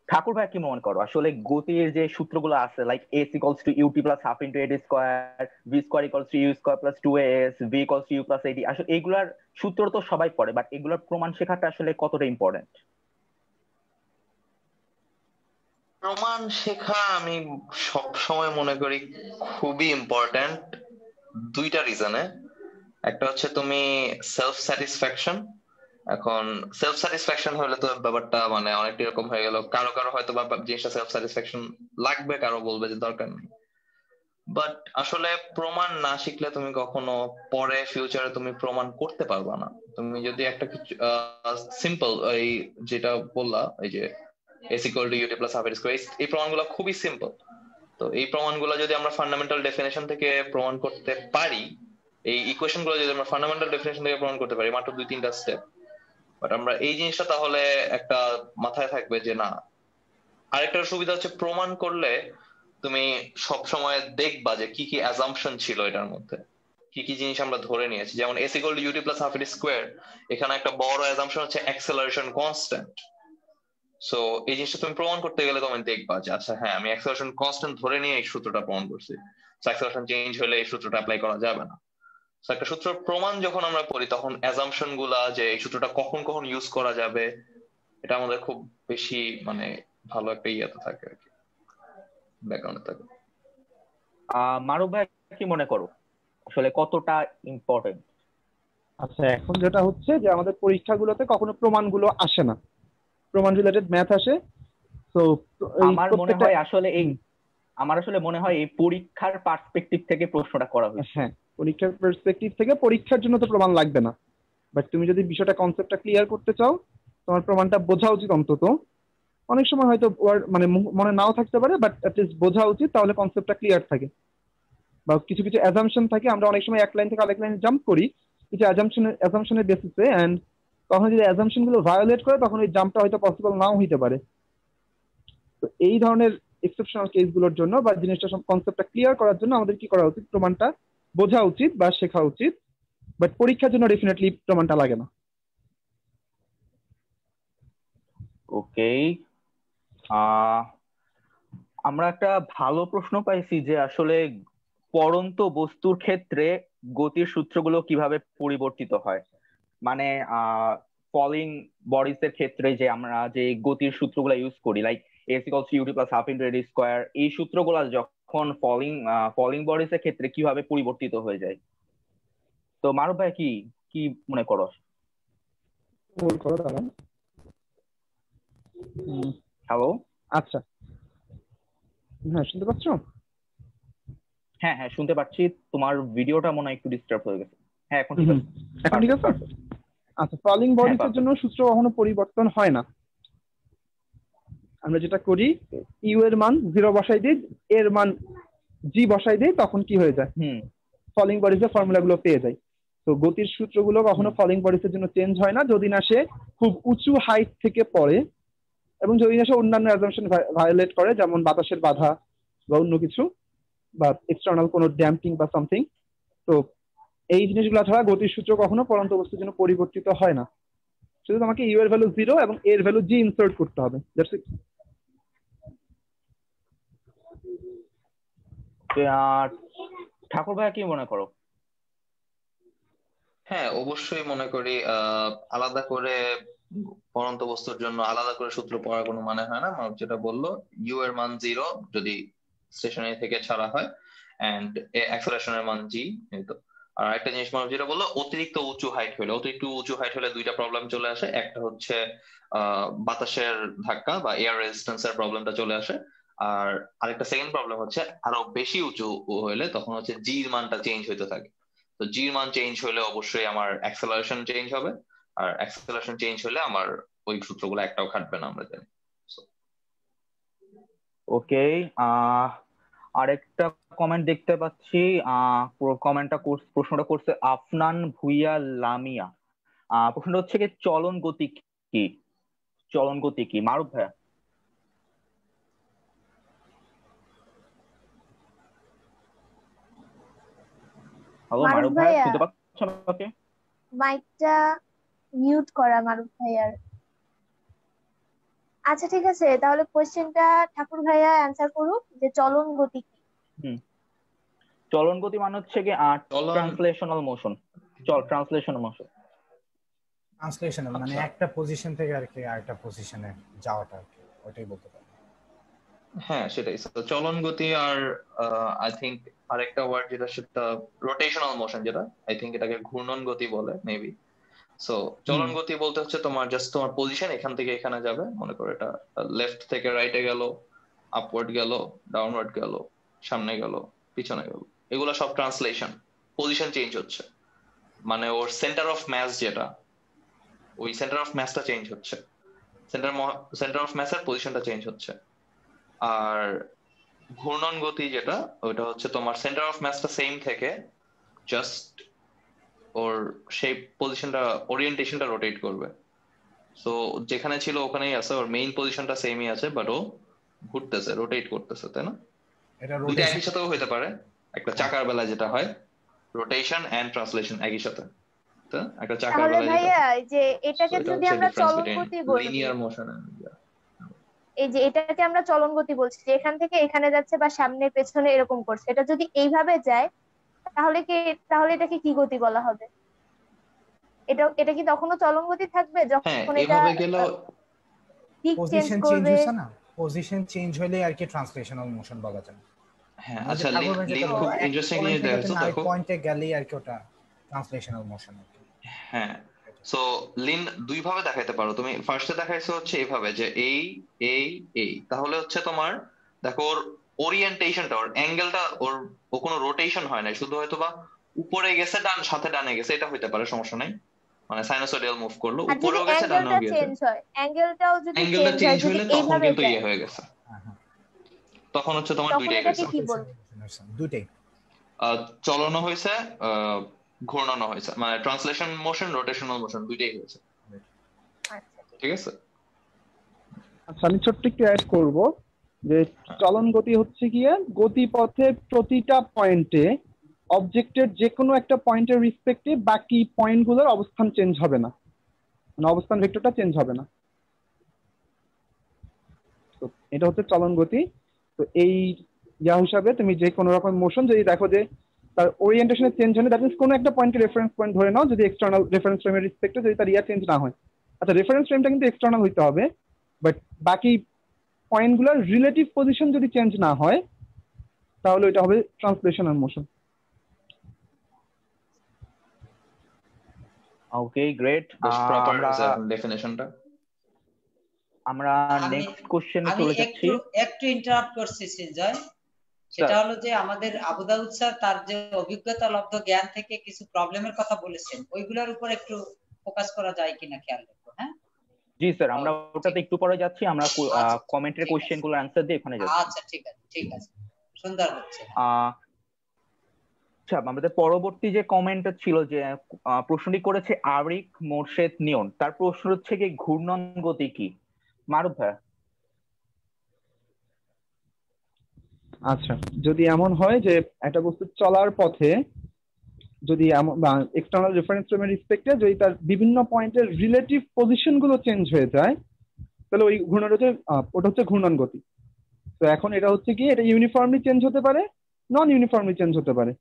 ঠাকুর ভাই কি মনে করো, আসলে গতির যে সূত্রগুলো আছে, like s equals to ut plus half into ad square, v square equals to u square plus 2as, v equals to u plus ad, আসলে এগুলার সূত্র তো সবাই পড়ে, বাট এগুলার প্রমাণ শেখাটা আসলে কতটা ইম্পর্টেন্ট? প্রমাণ শেখা আমি সব সময় মনে করি খুবই ইম্পর্ট্যান্ট, দুইটা রিজনে। একটা হচ্ছে তুমি সেলফ স্যাটিসফ্যাকশন। এখন সেলফ স্যাটিসফ্যাকশন হলে তো ব্যাপারটা মানে অনেকটা এরকম হয়ে গেল, কারো কারো হয়তো বা জিনিসটা সেলফ স্যাটিসফ্যাকশন লাগবে, কারো বলবে যে দরকার নেই। বাট আসলে প্রমাণ না শিখলে তুমি কখনো পরে ফিউচারে তুমি প্রমাণ করতে পারবা না। তুমি যদি একটা কিছু সিম্পল, এই যেটা বললা, এই যে s equal to ut plus half ad square, এই প্রমাণগুলো খুবই সিম্পল। তো এই প্রমাণগুলো যদি আমরা ফান্ডামেন্টাল ডেফিনেশন থেকে প্রমাণ করতে পারি, এই ইকুয়েশন গুলো যদি আমরা ফান্ডামেন্টাল ডেফিনেশন থেকে প্রমাণ করতে পারি, মাত্র 2-3টা স্টেপ, বাট আমরা এই জিনিসটা তাহলে একটা মাথায় থাকবে যে না। আরেকটা সুবিধা হচ্ছে প্রমাণ করলে তুমি সব সময় দেখবা যে কি কি অ্যাজাম্পশন ছিল এটার মধ্যে, কি কি জিনিস আমরা ধরে নিয়েছি। যেমন s equal to ut plus half ad square, এখানে একটা বড় অ্যাজাম্পশন হচ্ছে অ্যাক্সেলারেশন কনস্ট্যান্ট। সো এই জিনিসটা তুমি প্রমাণ করতে গেলে তুমি দেখবা যে আচ্ছা হ্যাঁ, আমি অ্যাক্সেলারেশন কনস্ট্যান্ট ধরে নিয়ে এই সূত্রটা প্রমাণ করছি, অ্যাক্সেলারেশন চেঞ্জ হলে এই সূত্রটা অ্যাপ্লাই করা যাবে না। সো একটা সূত্র প্রমাণ যখন আমরা করি, তখন অ্যাজাম্পশন গুলা যে এই সূত্রটা কখন কখন ইউজ করা যাবে, এটা আমাদের খুব বেশি মানে ভালো একটা ইয়েতে থাকে আর কি, ব্যাকগ্রাউন্ডে থাকে। মারুফ ভাই কি মনে করো, আসলে কতটা ইম্পর্টেন্ট? আচ্ছা, এখন যেটা হচ্ছে যে আমাদের পরীক্ষাগুলোতে কখনো প্রমাণগুলো আসে না, প্রমাণ রিলেটেড ম্যাথ আসে। তো আমার আসলে মনে হয় এই পরীক্ষার পার্সপেক্টিভ থেকে প্রশ্নটা করা হয়েছে। হ্যাঁ, পরীক্ষার পার্সপেক্টিভ থেকে, পরীক্ষার জন্য তো প্রমাণ লাগবে না, বাট তুমি যদি বিষয়টা কনসেপ্টটা ক্লিয়ার করতে চাও, তোমার প্রমাণটা বোঝা উচিত অন্তত। অনেক সময় হয়তো মানে মনে নাও থাকতে পারে, বাট অ্যাটলিস্ট বোঝা উচিত, তাহলে কনসেপ্টটা ক্লিয়ার থাকে। বা কিছু কিছু অ্যাজাম্পশন থাকে, আমরা অনেক সময় এক লাইন থেকে আরেক লাইনে জাম্প করি কিছু অ্যাজাম্পশনের বেসিসে, এন্ড তখন যদি অ্যাজাম্পশন গুলো ভায়োলেট করে, তখন ওই জাম্পটা হয়তো পসিবল নাও হইতে পারে। তো এই ধরনের এক্সেপশনাল কেসগুলোর জন্য বা জিনিসটা কনসেপ্টটা ক্লিয়ার করার জন্য আমাদের কি করা উচিত, প্রমাণটা বোঝা উচিত বা শেখা উচিত। বাট পরীক্ষার জন্য ডেফিনেটলি প্রমাণটা লাগে না। ওকে, আমরা একটা ভালো প্রশ্ন পাইছি যে আসলে পড়ন্ত বস্তুর ক্ষেত্রে গতির সূত্রগুলো কিভাবে পরিবর্তিত হয়। মানে ফলিং বডিজ এর ক্ষেত্রে যে আমরা যে গতির সূত্রগুলো ইউজ করি, like s equals to ut plus half into ad square, এই সূত্রগুলো যখন ফলিং বডিজ এর ক্ষেত্রে কিভাবে পরিবর্তিত হয়ে যায়। তো মারুফ ভাই কি মনে করো? হ্যালো, আচ্ছা, হ্যাঁ শুনতে পাচ্ছ? হ্যাঁ হ্যাঁ শুনতে পাচ্ছি, তোমার ভিডিওটা মনে হয় একটু ডিস্টার্ব হয়ে গেছে। হ্যাঁ এখন ঠিক আছে। আচ্ছা, ফলিং বডিজের জন্য সূত্র কখনো পরিবর্তন হয় না। আমরা যেটা করি, ইউ এর মান 0 বসাই দিই, এর মান জি বসাই দিই, তখন কি হয়ে যায়, ফলিং বডিজের ফর্মুলাগুলো পেয়ে যায়। তো গতির সূত্রগুলো কখনো ফলিং বডিজের জন্য চেঞ্জ হয় না, যদি না সে খুব উঁচু হাইট থেকে পড়ে, এবং যদি না সে অন্যান্য অ্যাজাম্পশন ভায়োলেট করে, যেমন বাতাসের বাধা বা অন্য কিছু, বা এক্সটার্নাল কোনো ড্যাম্পিং বা সামথিং। তো এই জিনিসগুলো ছাড়া গতির সূত্র কখনো পরন্ত বস্তুর জন্য পরিবর্তিত হয় না। শুধু তোমাকে ইউ এর ভ্যালু 0 এবং এর ভ্যালু জি ইনসার্ট করতে হবে। That's it. ঠাকুর ভাইয়া কি মনে করো? হ্যাঁ, অবশ্যই মনে করি আলাদা করে পরন্ত বস্তুর জন্য আলাদা করে সূত্র পড়ার কোনো মানে হয় না। মানব যেটা বললো, ইউ এর মান 0 যদি স্টেশনারি থেকে ছাড়া হয়, এন্ড অ্যাক্সেলারেশনের মান জি। আর একটা জিনিস মানব যেটা বললো, অতিরিক্ত উঁচু হাইট হলে দুইটা প্রবলেম চলে আসে। একটা হচ্ছে বাতাসের ধাক্কা বা এয়ার রেজিস্ট্যান্সের প্রবলেমটা চলে আসে। আর আরেকটা সেকেন্ড প্রবলেম হচ্ছে, আরো বেশি উঁচু হলে তখন হচ্ছে জির মানটা চেঞ্জ হইতে থাকে। তো জির মান চেঞ্জ হলে অবশ্যই আমার অ্যাক্সেলারেশন চেঞ্জ হবে, আর অ্যাক্সেলারেশন চেঞ্জ হলে আমার ওই সূত্রগুলো একটাও খাটবে না, আমরা জানি। ওকে, আরেকটা কমেন্ট দেখতে পাচ্ছি। প্রশ্নটা করছে আফনান ভুইয়া লামিয়া। প্রশ্নটা হচ্ছে কি, চলন গতি কি? চলন গতি কি? মারুফ ভাইয়া। হ্যালো মারুফ ভাইয়া, শুনতে পাচ্ছেন আমাকে? মাইকটা মিউট করা মারুফ ভাইয়ার। আচ্ছা ঠিক আছে, তাহলে কোশ্চেনটা ঠাকুর ভাইয়া অ্যানসার করুক যে চলন গতি কি। চলন গতি মানে হচ্ছে কি translational motion. Translational motion, translational মানে একটা পজিশন থেকে আরেকটা পজিশনে যাওয়াটা, ওটাই বলতে পারি। হ্যাঁ সেটাই। চলন গতি আর আই থিঙ্ক আরেকটা ওয়ার্ড যেটা, সেটা রোটেশনাল মোশন, যেটা আই থিঙ্ক এটাকে ঘূর্ণন গতি বলে মেবি। সো চলন গতি বলতে হচ্ছে তোমার জাস্ট তোমার পজিশন এখান থেকে এখানে যাবে। মনে করো এটা লেফট থেকে রাইটে গেল, আপওয়ার্ড গেল, ডাউনওয়ার্ড গেল, সামনে গেল, পিছনে গেল, এগুলো সব ট্রান্সলেশন। পজিশন চেঞ্জ হচ্ছে, মানে ওর সেন্টার অফ মাস যেটা, ওই সেন্টার অফ মাসটা চেঞ্জ হচ্ছে, সেন্টার অফ মাসের পজিশনটা চেঞ্জ হচ্ছে। আর ঘূর্ণন গতি যেটা, ওইটা হচ্ছে তোমার সেন্টার অফ মাসটা সেম থেকে জাস্ট ওর সেই পজিশনটা, ওরিয়েন্টেশনটা রোটেট করবে। সো যেখানে ছিল ওখানেই আছে, ওর মেইন পজিশনটা সেমই আছে, বাট ও ঘুরতেছে, রোটেট করতেছে, তাই না? দুইটা একই সাথেও হইতে পারে। একটা চাকার বেলা যেটা হয়, রোটেশন এন্ড ট্রান্সলেশন একই সাথে। তো একটা চাকার বেলা ভাইয়া যে এটাকে যদি আমরা চলন গতি বলি, লিনিয়ার মোশন, এই যে এটাকে আমরা চলন গতি বলছি, যে এখান থেকে এখানে যাচ্ছে বা সামনে পেছনে এরকম করছে, এটা যদি এইভাবে যায় তাহলে এটাকে কি গতি বলা হবে? এটা কি তখনও চলন গতি থাকবে যখন এটা দিক চেঞ্জ করবে? পজিশন চেঞ্জ হলে আর কি ট্রান্সলেশনাল মোশন বলা যায়। হ্যাঁ আচ্ছা, লিন খুব ইন্টারেস্টিং জিনিস দেখাচ্ছ, দেখো পয়েন্টে গেলেই আর কি ওটা ট্রান্সলেশনাল মোশন। হ্যাঁ, সো লিন দুই ভাবে দেখাইতে পারো তুমি। ফার্স্টে দেখাইছো হচ্ছে এইভাবে যে এই এই এই, তাহলে হচ্ছে তোমার দেখো ওর ওরিয়েন্টেশনটা, ওর অ্যাঙ্গেলটা, ও কোনো রোটেশন হয় না, শুধু হয়তো বা উপরে গেছে, ডানে গেছে, এটা হইতে পারে, সমস্যা নাই। মানে সাইনোসয়েডাল মুভ করলো, উপরেও গেছে, ডানেও গেছে, অ্যাঙ্গেলটাও যদি চেঞ্জ হইলে তখন কিন্তু ইয়ে হয়ে গেছে, তখন হচ্ছে তোমার দুইটাই হয়েছে, দুইটাই চলনও হয়েছে, ঘূর্ণনও হয়েছে, মানে ট্রান্সলেশন মোশন, রোটেশনাল মোশন দুইটাই হয়েছে। ঠিক আছে। আচ্ছা আমি ছোট্ট একটু অ্যাড করব যে চলন গতি হচ্ছে গিয়ে গতিপথে প্রতিটা পয়েন্টে অবজেক্টের যে কোনো একটা পয়েন্টের রেসপেক্টে বাকি পয়েন্টগুলোর অবস্থান চেঞ্জ হবে না, মানে অবস্থান ভেক্টরটা চেঞ্জ হবে না। তো এটা হচ্ছে চলন গতি। তো এই হিসাবে তুমি যে কোনো রকম মোশন যদি দেখো যে তার ওরিয়েন্টেশনে চেঞ্জ হয় না, দ্যাট মিন্স কোনো একটা পয়েন্টকে রেফারেন্স পয়েন্ট ধরে নাও, যদি এক্সটার্নাল রেফারেন্স ফ্রেমের রেসপেক্টে যদি তার চেঞ্জ না হয়। আচ্ছা রেফারেন্স ফ্রেমটা কিন্তু এক্সটার্নাল হইতে হবে, বাট বাকি পয়েন্টগুলোর রিলেটিভ পজিশন যদি চেঞ্জ না হয় তাহলে এটা হবে ট্রান্সলেশনাল মোশন। ওকে গ্রেট, ডেফিনিশনটা আমরা নেক্সট কোশ্চেনে চলে যাচ্ছি। একটু ইন্টারাপ্ট করছি সিনজয়, সেটা হলো যে আমাদের আবু দাউদ স্যার তার যে অভিজ্ঞতা লব্ধ জ্ঞান থেকে কিছু প্রবলেমের কথা বলেছেন, ওইগুলোর উপর একটু ফোকাস করা যায় কিনা খেয়াল রাখবো। হ্যাঁ জি স্যার, আমরা ওটাতে একটু পরে যাচ্ছি, আমরা কমেন্টের কোশ্চেনগুলোর আনসার দিয়ে ওখানে যাচ্ছি। আচ্ছা ঠিক আছে, সুন্দর হচ্ছে। আচ্ছা আমাদের পরবর্তী যে কমেন্টটা ছিল, যে প্রশ্নটি করেছে আরিক মোর্শেদ নিয়ন, তার প্রশ্ন হচ্ছে কি ঘূর্ণন গতি কি? মারুফ ভাইয়া। আচ্ছা যদি এমন হয় যে একটা বস্তু চলার পথে যদি এক্সটার্নাল রেফারেন্স ফ্রেমের রেসপেক্টে যদি তার বিভিন্ন পয়েন্টের রিলেটিভ পজিশন গুলো চেঞ্জ হয়ে যায়, তাহলে ওই ঘূর্ণনটা ওটা হচ্ছে ঘূর্ণন গতি। তো এখন এটা হচ্ছে কি, এটা ইউনিফর্মলি চেঞ্জ হতে পারে, নন ইউনিফর্মলি চেঞ্জ হতে পারে,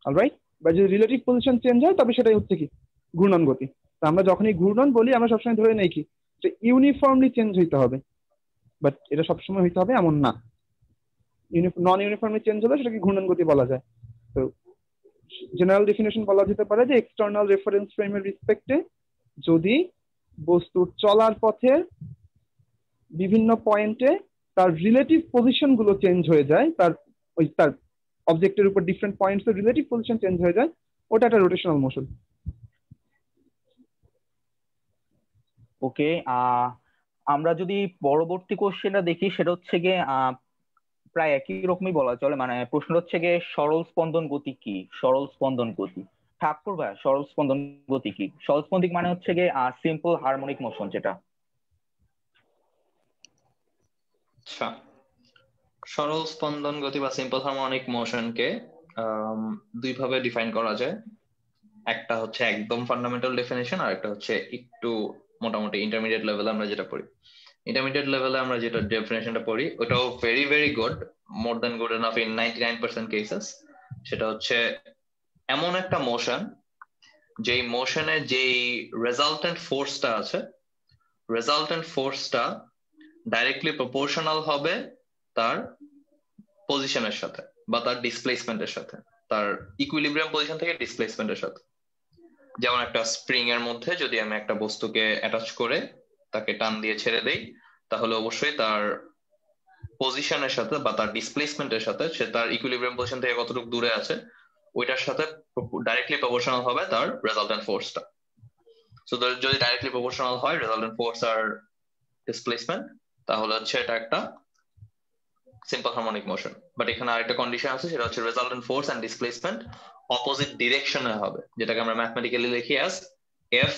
অলরাইট। বা যদি রিলেটিভ পজিশন চেঞ্জ হয় তবে সেটাই হচ্ছে কি ঘূর্ণন গতি। তো আমরা যখনই ঘূর্ণন বলি আমরা সবসময় ধরে নেই কি যে ইউনিফর্মলি চেঞ্জ হইতে হবে, বাট এটা সবসময় হইতে হবে এমন না। নন ইউনিফর্মলি চেঞ্জ হলে সেটাকে ঘূর্ণন গতি বলা যায়। তো জেনারেল ডেফিনেশন বলা যেতে পারে যে এক্সটার্নাল রেফারেন্স ফ্রেমের রেসপেক্টে যদি বস্তুর চলার পথে বিভিন্ন পয়েন্টে তার রিলেটিভ পজিশন গুলো চেঞ্জ হয়ে যায়, তার অবজেক্টের উপর ডিফারেন্ট পয়েন্টস এর রিলেটিভ পজিশন চেঞ্জ হয়ে যায়, ওটা একটা রোটেশনাল মোশন। ওকে, আমরা যদি পরবর্তী কোশ্চেনটা দেখি সেটা হচ্ছে গিয়ে প্রায় একই রকমই বলা চলে, মানে প্রশ্ন হচ্ছে গিয়ে সরল স্পন্দন গতি কি? সরল স্পন্দন গতি, ঠাকুর ভাই সরল স্পন্দন গতি কি? সরল স্পন্দিক মানে হচ্ছে গিয়ে সিম্পল হারমোনিক মোশন যেটা। আচ্ছা, সরল স্পন্দন গতি বা সিম্পল হারমোনিক মোশনকে দুই ভাবে ডিফাইন করা যায়। একটা হচ্ছে একদম ফান্ডামেন্টাল ডেফিনেশন, আর একটা হচ্ছে একটু মোটামুটি ইন্টারমিডিয়েট লেভেলে আমরা যেটা পড়ি। ইন্টারমিডিয়েট লেভেলে আমরা যেটা ডেফিনেশনটা পড়ি ওটাও very very good, more than good enough in 99% cases. সেটা হচ্ছে এমন একটা মোশন যেই মোশনে যেই রেজাল্টেন্ট ফোর্সটা আছে, রেজাল্টেন্ট ফোর্সটা ডাইরেক্টলি প্রপোর্শনাল হবে তার পজিশনের সাথে বা তার ডিসপ্লেসমেন্টের সাথে, তার ইকুইলিব্রিয়াম পজিশন থেকে ডিসপ্লেসমেন্টের সাথে। যেমন একটা স্প্রিং এর মধ্যে যদি আমি একটা বস্তুকে অ্যাটাচ করে তাকে টান দিয়ে ছেড়ে দেই, তাহলে অবশ্যই তার পজিশনের সাথে বা তার ডিসপ্লেসমেন্টের সাথে, সে তার ইকুইলিব্রিয়াম পজিশন থেকে কতটুকু দূরে আছে ওইটার সাথে ডাইরেক্টলি প্রপোর্শনাল হবে তার রেজাল্টেন্ট ফোর্সটা। সো যদি ডাইরেক্টলি প্রপোর্শনাল হয় রেজাল্টেন্ট ফোর্স আর ডিসপ্লেসমেন্ট, তাহলে হচ্ছে এটা একটা সিম্পল হারমোনিক মোশন। বাট এখানে আরেকটা কন্ডিশন আছে, সেটা হচ্ছে resultant force and displacement opposite ডিরেকশনে হবে, যেটাকে আমরা ম্যাথমেটিক্যালি লিখি as F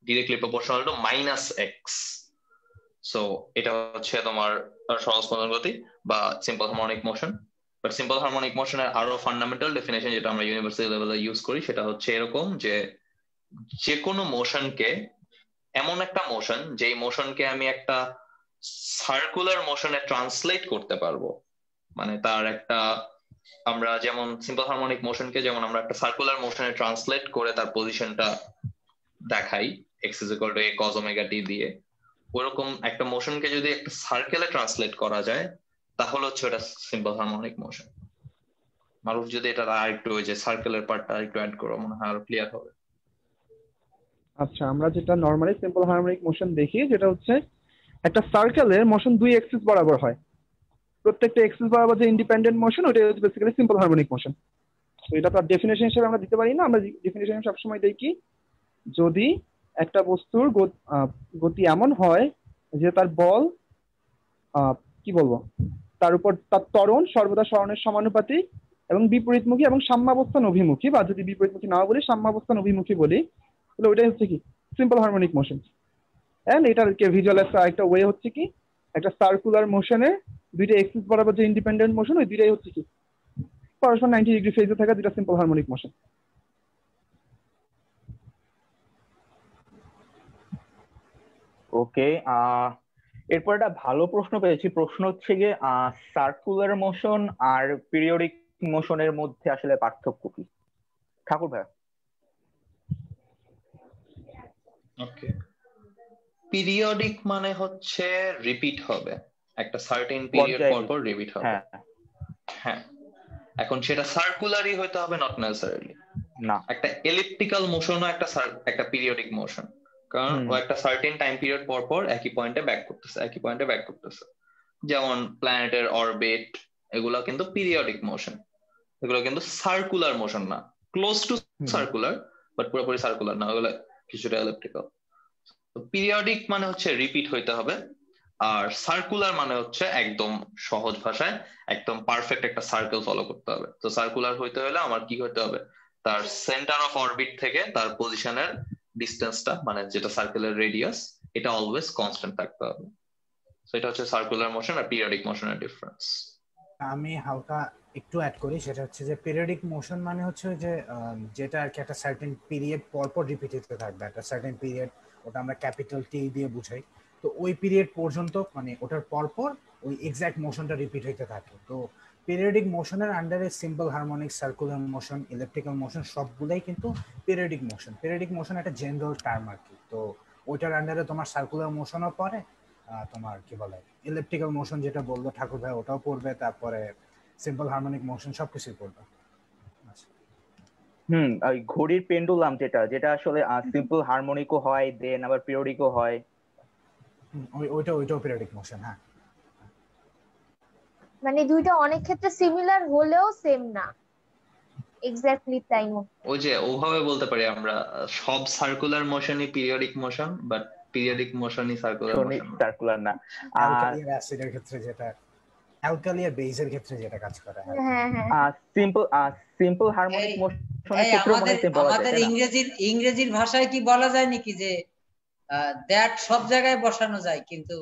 directly proportional to minus X. So এটা হচ্ছে তোমার সরল স্পন্দন গতি বা simple harmonic motion. But simple harmonic মোশনের আরো ফান্ডামেন্টাল ডেফিনেশন যেটা আমরা ইউনিভার্সিটি লেভেলে ইউজ করি সেটা হচ্ছে এরকম যে যে কোনো মোশনকে, এমন একটা মোশন যেই মোশনকে আমি একটা সার্কুলার মোশনে ট্রান্সলেট করতে পারবো, মানে তার একটা, আমরা যেমন সিম্পল হারমোনিক মোশনকে যেমন আমরা একটা সার্কুলার মোশনে ট্রান্সলেট করে তার পজিশনটা দেখাই x = a cos omega t দিয়ে, ওরকম একটা মোশনকে যদি একটা সার্কেলে ট্রান্সলেট করা যায় তাহলে হচ্ছে ওটা সিম্পল হারমোনিক মোশন। মারুফ যদি এটা আরেকটু ওই যে সার্কেলের পার্টটা একটু অ্যাড করো, মনে হয় আরো ক্লিয়ার হবে। আচ্ছা, আমরা যেটা নরমালি সিম্পল হারমোনিক মোশন দেখি যেটা হচ্ছে একটা সার্কেলের মোশন দুই এক্সিস বরাবর হয়, প্রত্যেকটা এক্সিস বরাবর যে ইন্ডিপেন্ডেন্ট মোশন ওটা হচ্ছে বেসিক্যালি সিম্পল হারমোনিক মোশন। তো এটা তার ডেফিনেশন হিসেবে আমরা দিতে পারি না, আমরা ডেফিনেশন সবসময় দেখি যদি একটা বস্তুর গতি এমন হয় যে তার বল কি বলবো তার উপর তার ত্বরণ সর্বদা সরণের সমানুপাতিক এবং বিপরীতমুখী এবং সাম্যাবস্থান অভিমুখী, বা যদি বিপরীতমুখী না বলি সাম্যাবস্থান অভিমুখী বলি, তাহলে ওইটাই হচ্ছে কি সিম্পল হারমোনিক মোশন। এন্ড এটাকে ভিজুয়ালাইজ করার একটা ওয়ে হচ্ছে কি একটা সার্কুলার মোশনে দুইটা এক্সিস বরাবর যে ইন্ডিপেন্ডেন্ট মোশন ওই দুইটাই হচ্ছে কি পরস্পর 90 ডিগ্রি ফেজে থাকা দুইটা সিম্পল হারমোনিক মোশন। ওকে, এরপর একটা ভালো প্রশ্ন পেয়েছি। প্রশ্ন হচ্ছে গিয়ে সার্কুলার মোশন আর পিরিয়ডিক মোশনের মধ্যে আসলে পার্থক্য কি? ঠাকুর ভাই। ওকে, পিরিয়ডিক মানে হচ্ছে রিপিট হবে, একটা সার্টেন পিরিয়ড পর পর রিপিট হবে। হ্যাঁ, এখন সেটা সার্কুলারই হইতে হবে, নট নেসেসারিলি। না, একটা এলিপ্টিক্যাল মোশনও একটা পিরিয়ডিক মোশন, কারণ ও একটা সার্টেন টাইম পিরিয়ড পর পর একই পয়েন্টে ব্যাক করতেছে। যেমন প্ল্যানেটের অরবিট, এগুলো কিন্তু পিরিয়ডিক মোশন, এগুলো কিন্তু সার্কুলার মোশন না, ক্লোজ টু সার্কুলার বাট পুরোপুরি সার্কুলার না, ওগুলো কিছুটা এলিপ্টিক্যাল। পিরিয়ডিক মানে হচ্ছে রিপিট হইতে হবে, আর সার্কুলার মানে হচ্ছে একদম সহজ ভাষায় একদম পারফেক্ট একটা সার্কেল ফলো করতে হবে। তো সার্কুলার হইতে হলে আমার কি হইতে হবে, তার সেন্টার অফ অরবিট থেকে তার পজিশনের ডিসটেন্সটা, মানে যেটা সার্কেলের রেডিয়াস, এটা অলওয়েজ কনস্ট্যান্ট থাকতে হবে। সো এটা হচ্ছে সার্কুলার মোশন আর পিরিয়ডিক মোশনের ডিফারেন্স। আমি হালকা একটু অ্যাড করি, সেটা হচ্ছে যে পিরিয়ডিক মোশন মানে হচ্ছে যে যেটা আর কি একটা সার্টেন পিরিয়ড পর পর রিপিট হতে থাকবে, একটা সার্টেন পিরিয়ড, ওটা আমরা ক্যাপিটাল টি দিয়ে বুঝাই। তো ওই পিরিয়ড পর্যন্ত মানে ওটার পর পর ওই এক্সাক্ট মোশনটা রিপিট হতে থাকে। তো পিরিয়ডিক মোশনের আন্ডারে simple harmonic, circular motion, electrical motion সবগুলাই কিন্তু পিরিয়ডিক মোশন। পিরিয়ডিক মোশন একটা জেনারেল টার্ম আর কি। তো ওইটার আন্ডারে তোমার সার্কুলার মোশনও পড়ে, তোমার কি বলে ইলেকট্রিক্যাল মোশন যেটা বললো ঠাকুর ভাই ওটাও পড়বে, তারপরে সিম্পল হারমোনিক মোশন সবকিছুই পড়বে। ওই ঘড়ির পেন্ডুলাম যেটা যেটা আসলে সিম্পল হারমোনিকও হয় দেন আবার পিরিয়ডিকও হয়। ওইটাও পিরিয়ডিক মোশন। হ্যাঁ, মানে দুইটা অনেক ক্ষেত্রে সিমিলার হলেও সেম না এক্স্যাক্টলি তাই না। ওই যে ওভাবে বলতে পারি আমরা সব সার্কুলার মোশনই পিরিয়ডিক মোশন, বাট পিরিয়ডিক মোশনই সার্কুলার মোশন সার্কুলার না। অ্যালকালি আর অ্যাসিডের ক্ষেত্রে যেটা, অ্যালকালি আর বেসের ক্ষেত্রে যেটা কাজ করে। হ্যাঁ সিম্পল হারমোনিক মোশনের ক্ষেত্রে মনে হয় বলা যায়। আমাদের ইংরেজির ভাষায় কি বলা যায় নাকি যে দ্যাট সব জায়গায় বসানো যায় কিন্তু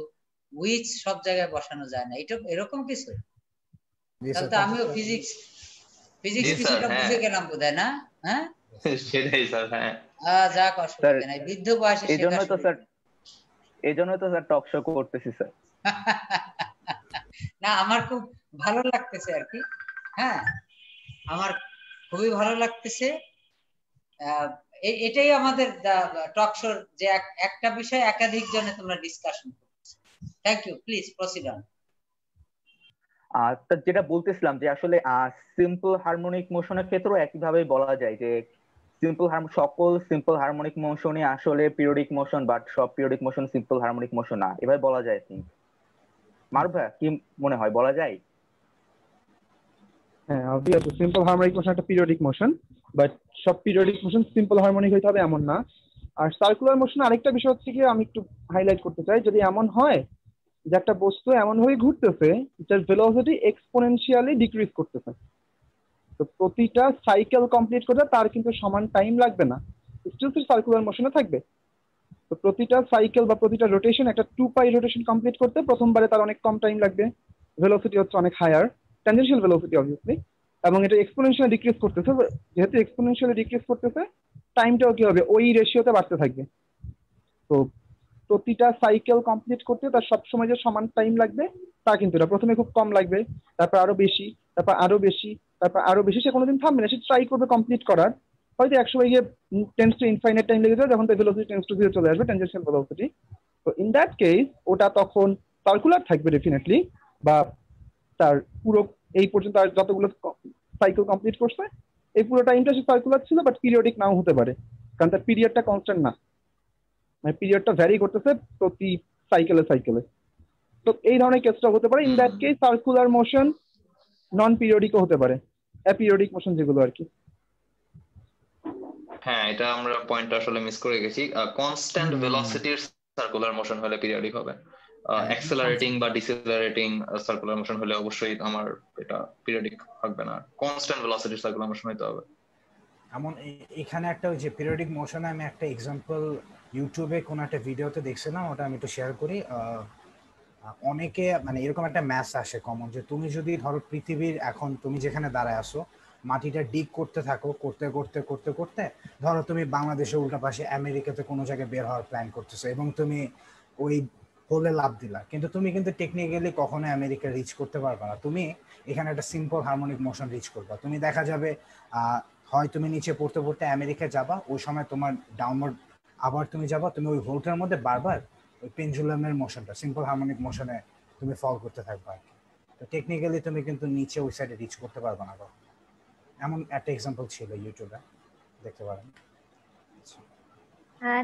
উইচ সব জায়গায় বসানো যায় না, এটা এরকম কিছু? তাহলে তো আমিও ফিজিক্স কিছুটা বুঝে গেলাম বোধহয়, না? হ্যাঁ সেটাই স্যার। হ্যাঁ যাক, অসুবিধা নাই, বৃদ্ধ বয়সে এইজন্য তো স্যার টক শো করতেছি স্যার। না, আমার খুব ভালো লাগতেছে আর কি। হ্যাঁ, আমার খুবই ভালো লাগতেছে। এটাই আমাদের টক শোর যে একটা বিষয় একাধিক জনে তোমরা ডিসকাশন করছো। Thank you, please proceed on. যেটা বলতেছিলাম যে আসলে সিম্পল হারমোনিক মোশনের ক্ষেত্রেও একইভাবে বলা যায় যে সকল সিম্পল হারমোনিক মোশনই আসলে পিরিয়ডিক মোশন, বাট সব periodic motion simple harmonic motion না, এভাবে বলা যায়। মারুফ ভাই কি মনে হয়, বলা যায়? হ্যাঁ, অবভিয়াসলি সিম্পল হারমোনিক মোশন একটা পিরিয়ডিক মোশন, বাট সব পিরিয়ডিক মোশন সিম্পল হারমোনিক হইতে হবে এমন না। আর সার্কুলার মোশন আরেকটা বিষয় হচ্ছে কি আমি একটু হাইলাইট করতে চাই, যদি এমন হয় যে একটা বস্তু এমন ভাবে ঘুরতেছে যার ভেলোসিটি এক্সপোনেনশিয়ালি ডিক্রিজ করতেছে, তো প্রতিটা সাইকেল কমপ্লিট করতে তার কিন্তু সমান টাইম লাগবে না, স্টিল সার্কুলার মোশনে থাকবে। তো প্রতিটা সাইকেল বা প্রতিটা রোটেশন, একটা 2π রোটেশন কমপ্লিট করতে প্রথমবারে তার অনেক কম টাইম লাগবে, ভেলোসিটি হচ্ছে অনেক হায়ার, ট্যানজেনশিয়াল ভেলোসিটি অবভিয়াসলি, এবং এটা এক্সপোনেনশিয়ালি ডিক্রিজ করতেছে। যেহেতু এক্সপোনেনশিয়ালি ডিক্রিজ করতেছে, টাইমটাও কি হবে ওই রেশিওতে বাড়তে থাকবে। তো প্রতিটা সাইকেল কমপ্লিট করতে তার সবসময় যে সমান টাইম লাগবে তা কিন্তু না, প্রথমে খুব কম লাগবে, তারপর আরো বেশি, তারপর আরো বেশি, তারপর আরো বেশি। সে কোনোদিন থামবে না, সে ট্রাই করবে কমপ্লিট করার। হয়তো একসময় গিয়ে টেন্স টু ইনফাইনাইট টাইম লেগে যাবে, যখন তার ভেলোসিটি টেন্স টু 0 চলে আসবে, ট্যানজেনশিয়াল ভেলোসিটি। তো ইন দ্যাট কেস ওটা তখন সার্কুলার থাকবে ডেফিনেটলি, বা তার পুরো এই পর্যন্ত আর যতগুলো সাইকেল কমপ্লিট করছে এই পুরো টাইমটা সে সার্কুলার ছিল, বাট পিরিয়ডিক নাও হতে পারে, কারণ তার পিরিয়ডটা কনস্ট্যান্ট না, মানে পিরিয়ডটা ভ্যারি করতেছে প্রতি সাইকেলে। তো এই ধরনের কেসটা হতে পারে। In that case circular motion non পিরিয়ডিকও হতে পারে, অ্যাপিরিয়ডিক মোশন যেগুলো আর কি। হ্যাঁ, এটা আমরা পয়েন্ট আসলে মিস করে গেছি। কনস্ট্যান্ট ভেলোসিটির সার্কুলার মোশন হলে পিরিয়ডিক হবে, অ্যাক্সেলারেটিং বা ডিসেলারেটিং সার্কুলার মোশন হলে অবশ্যই আমার এটা পিরিয়ডিক থাকবে না, কনস্ট্যান্ট ভেলোসিটির সার্কুলার মোশন হতে হবে। এমন এখানে একটা ওই যে পিরিয়ডিক মোশনে আমি একটা এক্সাম্পল ইউটিউবে কোন একটা ভিডিওতে দেখছিলাম, ওটা আমি একটু শেয়ার করি। অনেকে মানে এরকম একটা ম্যাথ আসে কমন, যে তুমি যদি ধরো পৃথিবীর এখন তুমি যেখানে দাঁড়ায় আসো, মাটিটা ডিগ করতে থাকো, করতে করতে করতে করতে ধরো তুমি বাংলাদেশের উল্টা পাশে আমেরিকাতে কোনো জায়গায় বের হওয়ার প্ল্যান করতেছো, এবং তুমি ওই হোলে লাভ দিলা, কিন্তু তুমি কিন্তু টেকনিক্যালি কখনো আমেরিকা রিচ করতে পারবে না। তুমি এখানে একটা সিম্পল হারমোনিক মোশন রিচ করবা, তুমি দেখা যাবে হয় তুমি নিচে পড়তে পড়তে আমেরিকায় যাবা, ওই সময় তোমার ডাউনওয়ার্ড আবার তুমি যাবা, তুমি ওই হোলটার মধ্যে বারবার ওই পেন্ডুলামের মোশনটা সিম্পল হারমোনিক মোশনে তুমি ফল করতে থাকবা আর কি। তো টেকনিক্যালি তুমি কিন্তু নিচে ওই সাইডে রিচ করতে পারবে না। এমন একটা এক্সাম্পল ছিল ইউটিউবে, দেখতে পারেন।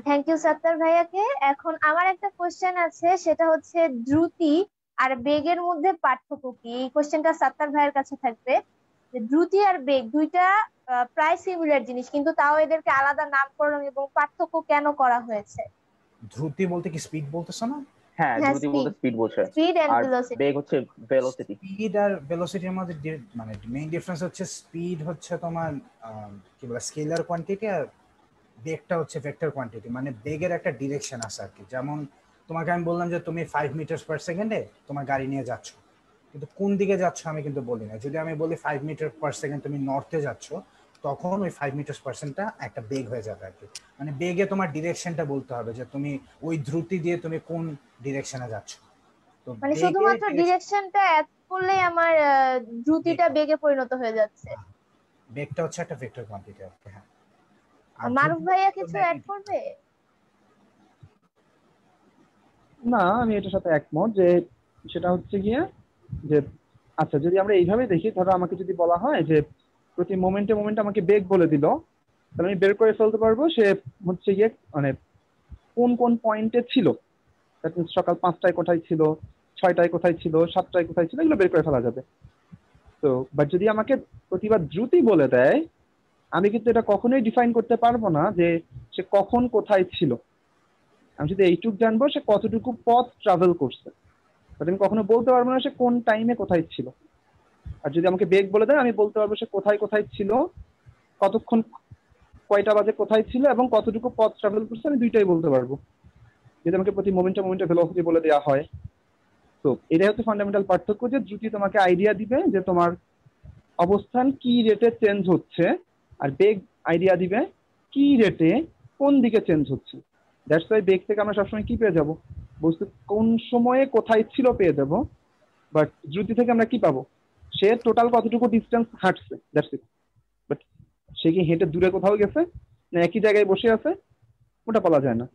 থ্যাংক ইউ সাত্তার ভাইয়াকে। এখন আমার একটা কোশ্চেন আছে, সেটা হচ্ছে দ্রুতি আর বেগের মধ্যে পার্থক্য কি? এই কোশ্চেনটা সাত্তার ভাইয়ের কাছে থাকবে। যে দ্রুতি আর বেগ দুইটা প্রায় সিমিলার জিনিস, কিন্তু তাও এদেরকে আলাদা নামকরণ এবং পার্থক্য কেন করা হয়েছে? দ্রুতি বলতে কি স্পিড বলতেছ না? হ্যাঁ, দ্রুতি বলতে স্পিড বোঝে, স্পিড এন্ড আর ভেলোসিটি। বেগ হচ্ছে ভেলোসিটি। স্পিড আর ভেলোসিটির মধ্যে মানে মেইন ডিফারেন্স হচ্ছে স্পিড হচ্ছে তোমার কি বলে স্কেলার কোয়ান্টিটি, আর বেগটা হচ্ছে ভেক্টর কোয়ান্টিটি। মানে বেগের একটা ডিরেকশন আছে আর কি। যেমন তোমাকে আমি বললাম যে তুমি 5 মিটার পার সেকেন্ডে তোমার গাড়ি নিয়ে যাচ্ছ, কিন্তু কোন দিকে যাচ্ছ আমি কিন্তু বলি না। যদি আমি বলি 5 মিটার পার সেকেন্ড তুমি নর্থে যাচ্ছ, তখন ওই 5 মিটার পার সেকেন্ডটা একটা বেগ হয়ে যাবে আর কি। মানে বেগে তোমার ডিরেকশনটা বলতে হবে যে তুমি ওই দ্রুতি দিয়ে তুমি কোন ডিরেকশনে যাচ্ছ। তো মানে বেগে শুধুমাত্র ডিরেকশনটা অ্যাড করলেই আমার দ্রুতিটা বেগে পরিণত হয়ে যাচ্ছে। বেগটা হচ্ছে একটা ভেক্টর কোয়ান্টিটি আর কি। হ্যাঁ, আর মারুফ ভাইয়া কিছু অ্যাড করবে? না, আমি এটার সাথে একমত যে সেটা হচ্ছে গিয়ে যে আচ্ছা, যদি আমরা এইভাবে দেখি, ধরো আমাকে যদি বলা হয় যে প্রতি মোমেন্টে মোমেন্টে আমাকে বেগ বলে দিল, তাহলে আমি বের করে ফেলতে পারবো সে হচ্ছে গিয়ে মানে কোন কোন পয়েন্টে ছিল। সকাল 5টায় কোথায় ছিল, 6টায় কোথায় ছিল, 7টায় কোথায় ছিল, এগুলো বের করে ফেলা যাবে। তো বাট যদি আমাকে প্রতিবার দ্রুতি বলে দেয়, আমি কিন্তু এটা কখনোই ডিফাইন করতে পারবো না যে সে কখন কোথায় ছিল। আমি যদি এইটুক জানবো সে কতটুকু পথ ট্রাভেল করছে, বাট আমি কখনো বলতে পারবো না সে কোন টাইমে কোথায় ছিল। আর যদি আমাকে বেগ বলে দেয়, আমি বলতে পারবো সে কোথায় কোথায় ছিল, কতক্ষণ, কয়টা বাজে কোথায় ছিল এবং কতটুকু পথ ট্রাভেল করছে, আমি দুইটাই বলতে পারবো যদি আমাকে প্রতি মোমেন্টে মোমেন্টে ভেলোসিটি বলে দেওয়া হয়। তো এটাই হচ্ছে ফান্ডামেন্টাল পার্থক্য, যে দ্রুতি তোমাকে আইডিয়া দিবে যে তোমার অবস্থান কি রেটে চেঞ্জ হচ্ছে, আর বেগ আইডিয়া দিবে কি রেটে কোন দিকে চেঞ্জ হচ্ছে। দ্যাটস ওয়াই বেগ থেকে আমরা সবসময় কি পেয়ে যাব, বস্তু কোন সময়ে কোথায় ছিল পেয়ে যাব। বাট দ্রুতি থেকে আমরা কি পাবো, সে টোটাল কতটুকু ডিস্টেন্স হাঁটছে, দ্যাটস ইট। বাট সে কি হেঁটে দূরে কোথাও গেছে না একই জায়গায় বসে আছে, ওটা বলা যায় না।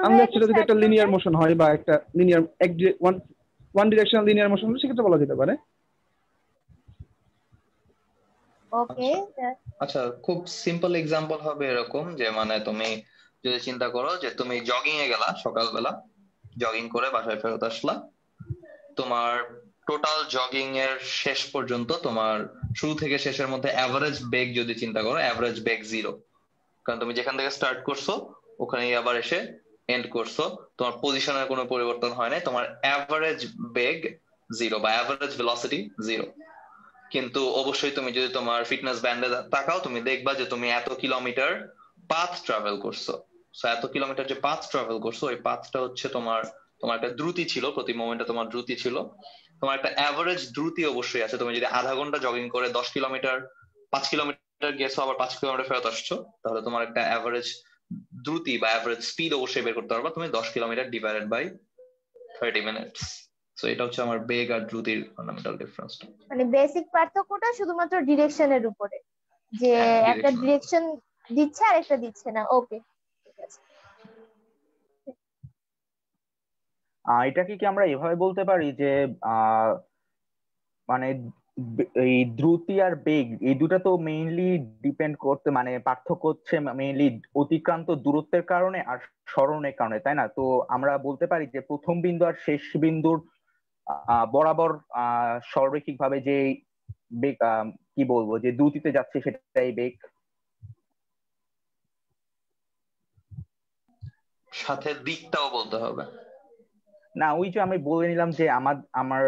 আনলেস সেটা যদি একটা লিনিয়ার মোশন হয় বা একটা linear one directional linear motion হলে সেক্ষেত্রে বলা যেতে পারে। ওকে, আচ্ছা, খুব সিম্পল এক্সাম্পল হবে এরকম যে মানে তুমি যদি চিন্তা করো যে তুমি জগিং এ গেলা, সকালবেলা জগিং করে বাসায় ফেরত আসলা, তোমার টোটাল জগিং এর শেষ পর্যন্ত তোমার শুরু থেকে শেষের মধ্যে অ্যাভারেজ বেগ যদি চিন্তা করো, অ্যাভারেজ বেগ 0, কারণ তুমি যেখান থেকে স্টার্ট করছো ওখানেই আবার এসে এন্ড করছো, তোমার পজিশনের কোনো পরিবর্তন হয় নাই, তোমার অ্যাভারেজ বেগ 0 বা অ্যাভারেজ ভেলোসিটি 0। কিন্তু অবশ্যই তুমি যদি তোমার ফিটনেস ব্যান্ডে তাকাও, তুমি দেখবা যে তুমি এত কিলোমিটার পাথ ট্রাভেল করছো। সো এত কিলোমিটার যে পাথ ট্রাভেল করছো, ওই পাথটা হচ্ছে তোমার তোমার একটা দ্রুতি ছিল, প্রতি মোমেন্টে তোমার দ্রুতি ছিল, তোমার একটা অ্যাভারেজ দ্রুতি অবশ্যই আছে। তুমি যদি আধা ঘন্টা জগিং করে 10 কিলোমিটার 5 কিলোমিটার গেছো, আবার 5 কিলোমিটার ফেরত আসছো, তাহলে তোমার একটা অ্যাভারেজ দ্রুতি বা অ্যাভারেজ স্পিড অবশ্যই বের করতে পারবা তুমি 10 kilometre divided by 30 minutes. So এটা হচ্ছে আমার বেগ আর দ্রুতির ফান্ডামেন্টাল ডিফারেন্স। মানে বেসিক পার্থক্যটা শুধুমাত্র ডিরেকশনের উপরে, যে একটা ডিরেকশন দিচ্ছে আর একটা দিচ্ছে না। ওকে, ঠিক আছে। এটাকে কি আমরা এভাবে বলতে পারি যে মানে এই দ্রুতি আর বেগ এই দুটা তো মেইনলি ডিপেন্ড করতে, মানে পার্থক্য হচ্ছে মেইনলি অতিক্রান্ত দূরত্বের কারণে আর সরণের কারণে, তাই না? তো আমরা বলতে পারি যে প্রথম বিন্দু আর শেষ বিন্দুর বরাবর সরলরৈখিক ভাবে যে বেগ, কি বলবো, যে দ্রুতিতে যাচ্ছে সেটাই বেগ। সাথে দিকটাও বলতে হবে না, ওই যে আমি বলে নিলাম যে আমার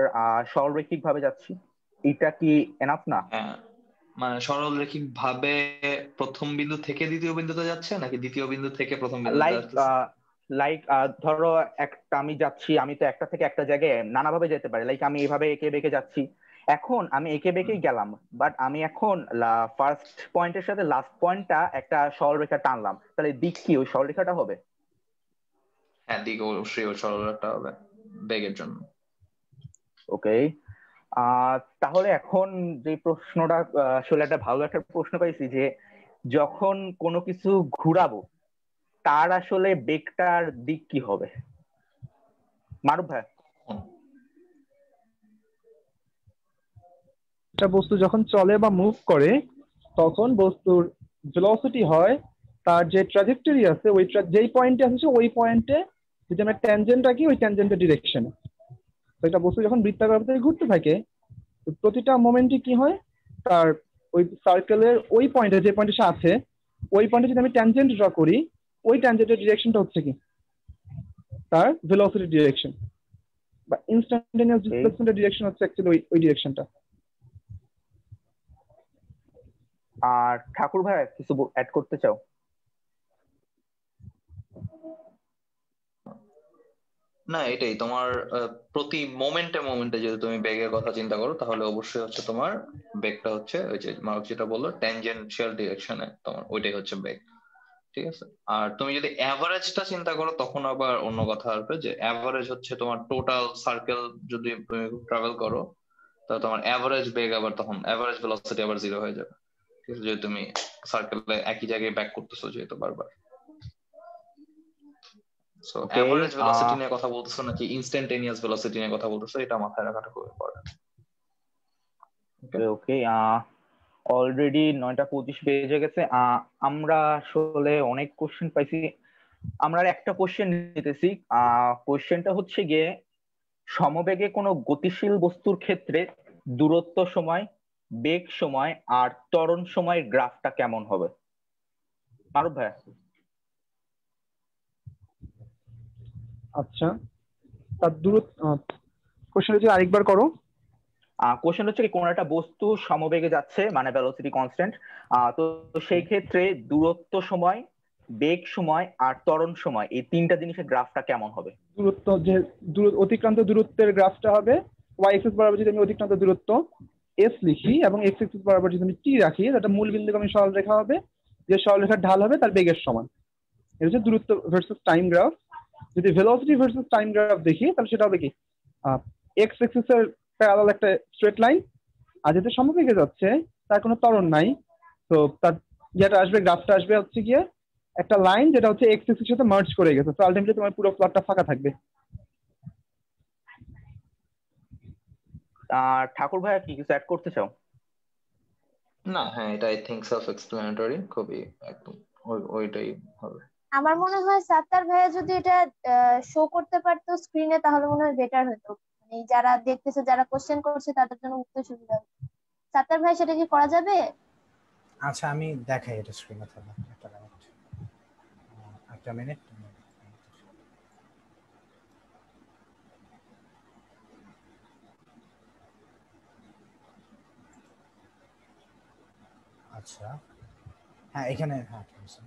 সরলরৈখিক ভাবে যাচ্ছি, এটা কি এনাফ না? হ্যাঁ, মানে সরলরৈখিক ভাবে প্রথম বিন্দু থেকে দ্বিতীয় বিন্দুতে যাচ্ছে নাকি দ্বিতীয় বিন্দু থেকে প্রথম বিন্দুতে যাচ্ছে? লাইক ধরো একটা আমি যাচ্ছি, আমি তো একটা থেকে একটা জায়গায় নানাভাবে যেতে পারি, লাইক আমি এইভাবে এঁকে বেঁকে যাচ্ছি, এখন আমি এঁকে বেঁকেই গেলাম, বাট আমি এখন ফার্স্ট পয়েন্টের সাথে লাস্ট পয়েন্টটা একটা সরলরেখা টানলাম, তাহলে দিক কি ওই সরলরেখাটা হবে? হ্যাঁ, দিক অবশ্যই ওই সরলরেখাটা হবে বেগের জন্য। ওকে, তাহলে এখন যে প্রশ্নটা, আসলে একটা ভালো একটা প্রশ্ন পাইছি, যে যখন কোনো কিছু ঘুরাবো তার আসলে বেগটার দিক কি হবে? মারুফ ভাই। একটা বস্তু যখন চলে বা মুভ করে, তখন বস্তুর ভেলোসিটি হয় তার যে ট্র্যাজেক্টরি আছে, ওই যেই পয়েন্টে আছে ওই পয়েন্টে যদি আমরা ট্যানজেন্ট রাখি, ওই ট্যানজেন্টের ডিরেকশনে। তো একটা বস্তু যখন বৃত্তাকার পথে ঘুরতে থাকে, তো প্রতিটা মোমেন্টে কি হয়, তার ওই সার্কেলের ওই পয়েন্টে, যে পয়েন্টে সে আছে, ওই পয়েন্টে যদি আমি ট্যানজেন্ট ড্র করি, ওই ট্যানজেন্টের ডিরেকশনটা হচ্ছে কি তার ভেলোসিটি ডিরেকশন, বা ইনস্ট্যান্টেনিয়াস ডিসপ্লেসমেন্টের ডিরেকশন হচ্ছে অ্যাকচুয়ালি ওই ডিরেকশনটা। আর ঠাকুর ভাই কিছু অ্যাড করতে চাও? না, এটাই তোমার প্রতি মোমেন্টে যদি তুমি বেগের কথা চিন্তা করো তাহলে অবশ্যই হচ্ছে তোমার বেগটা হচ্ছে ওই যে মার্ক যেটা বললো ট্যানজেনশিয়াল ডিরেকশনে, তোমার ওইটাই হচ্ছে বেগ। ঠিক আছে। আর তুমি যদি অ্যাভারেজটা চিন্তা করো তখন আবার অন্য কথা আসবে, যে অ্যাভারেজ হচ্ছে তোমার টোটাল সার্কেল যদি তুমি ট্রাভেল করো তাহলে তোমার অ্যাভারেজ বেগ আবার তখন অ্যাভারেজ ভেলোসিটি আবার 0 হয়ে যাবে। ঠিক আছে, যদি তুমি সার্কেলে একই জায়গায় ব্যাক করতেছো যেহেতু বারবার। সো এভারেজ ভেলোসিটি নিয়ে কথা বলতেছো নাকি ইনস্ট্যান্টেনিয়াস ভেলোসিটি নিয়ে কথা বলতেছো, এটা মাথায় রাখাটা খুব ইম্পর্টেন্ট। ওকে, অলরেডি 9:25 বেজে গেছে। আমরা আসলে অনেক কোশ্চেন পাইছি, আমরা একটা কোশ্চেন নিতেছি। কোশ্চেনটা হচ্ছে গিয়ে সমবেগে কোনো গতিশীল বস্তুর ক্ষেত্রে দূরত্ব সময়, বেগ সময় আর ত্বরণ সময়ের গ্রাফটা কেমন হবে? মারুফ ভাই। আচ্ছা, তার দূরত্ব কোশ্চেনটা যদি আরেকবার করো। কোশ্চেন হচ্ছে কি, কোন একটা বস্তু সমবেগে যাচ্ছে মানে ভেলোসিটি কনস্ট্যান্ট, তো সেই ক্ষেত্রে দূরত্ব সময়, বেগ সময় আর ত্বরণ সময় এই তিনটা জিনিসের গ্রাফটা কেমন হবে? দূরত্ব যে অতিক্রান্ত দূরত্বের গ্রাফটা হবে y এক্সিস বরাবর যদি আমি অতিক্রান্ত দূরত্ব s লিখি এবং x এক্সিস বরাবর যদি আমি t রাখি, এটা মূল বিন্দুগামী সরলরেখা হবে, যে সরলরেখার ঢাল হবে তার বেগের সমান। এটা হচ্ছে দূরত্ব ভার্সেস টাইম গ্রাফ। যদি ভেলোসিটি ভার্সেস টাইম গ্রাফ দেখি তাহলে সেটা হবে কি, x এক্সিস এর প্যারালাল একটা স্ট্রেট লাইন, আর যেটা সমবেগে যাচ্ছে তার কোনো ত্বরণ নাই, তো তার যেটা আসবে গ্রাফটা আসবে হচ্ছে গিয়ে একটা লাইন যেটা হচ্ছে x এক্সিস এর সাথে মার্জ করে গেছে, তো আলটিমেটলি তোমার পুরো প্লটটা ফাঁকা থাকবে। ঠাকুর ভাইয়া কি কিছু অ্যাড করতে চাও? না, হ্যাঁ, এটা আই থিংক সেলফ এক্সপ্লেনেটরি, খুবই একদম ওইটাই হবে। আমার মনে হয় সাত্তার ভাইয়া যদি এটা শো করতে পারতো স্ক্রিনে তাহলে মনে হয় বেটার হতো, মানে যারা দেখতেছে, যারা কোশ্চেন করছে তাদের জন্য উত্তর সুবিধা হবে। সাত্তার ভাই, সেটা কি করা যাবে? আচ্ছা, আমি দেখাই এটা স্ক্রিনে থাকবে। একটা মিনিট। আচ্ছা, হ্যাঁ এখানে, হ্যাঁ ঠিক আছে।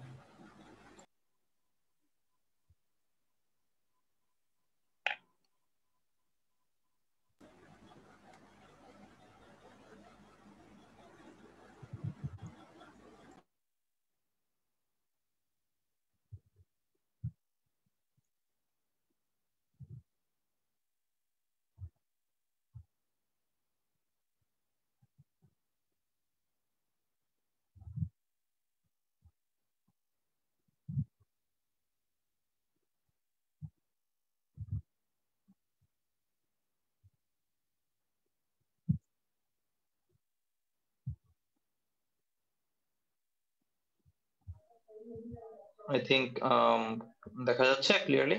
আই থিংক দেখা যাচ্ছে ক্লিয়ারলি।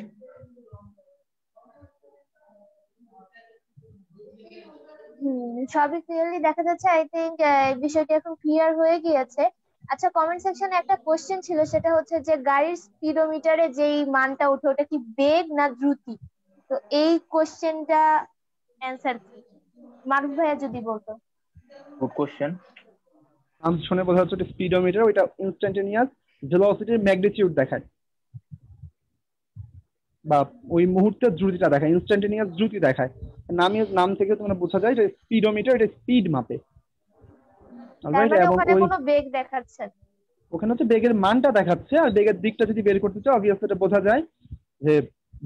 সবই ক্লিয়ারলি দেখা যাচ্ছে। আই থিংক বিষয়টি এখন ক্লিয়ার হয়ে গিয়েছে। আচ্ছা, কমেন্ট সেকশনে একটা কোশ্চেন ছিল, সেটা হচ্ছে যে গাড়ির স্পিডোমিটারে যেই মানটা ওঠে ওটা কি বেগ না দ্রুতি? তো এই কোশ্চেনটা অ্যান্সার কি মারুফ ভাইয়া যদি বলতো। Good question. নাম শুনে বোঝা যাচ্ছে স্পিডোমিটার, ওইটা ইনস্ট্যান্টেনিয়াস ভেলোসিটির ম্যাগনিটিউড দেখায় বা ওই মুহূর্তের দ্রুতিটা দেখায়, ইনস্ট্যান্টেনিয়াস দ্রুতি দেখায়। নাম থেকে তোমরা বোঝা যায় যে স্পিডোমিটার এটা স্পিড মাপে। এবং কোনো বেগ দেখাচ্ছে, ওখানে হচ্ছে বেগের মানটা দেখাচ্ছে, আর বেগের দিকটা যদি বের করতে চাও অবভিয়াসলি এটা বোঝা যায় যে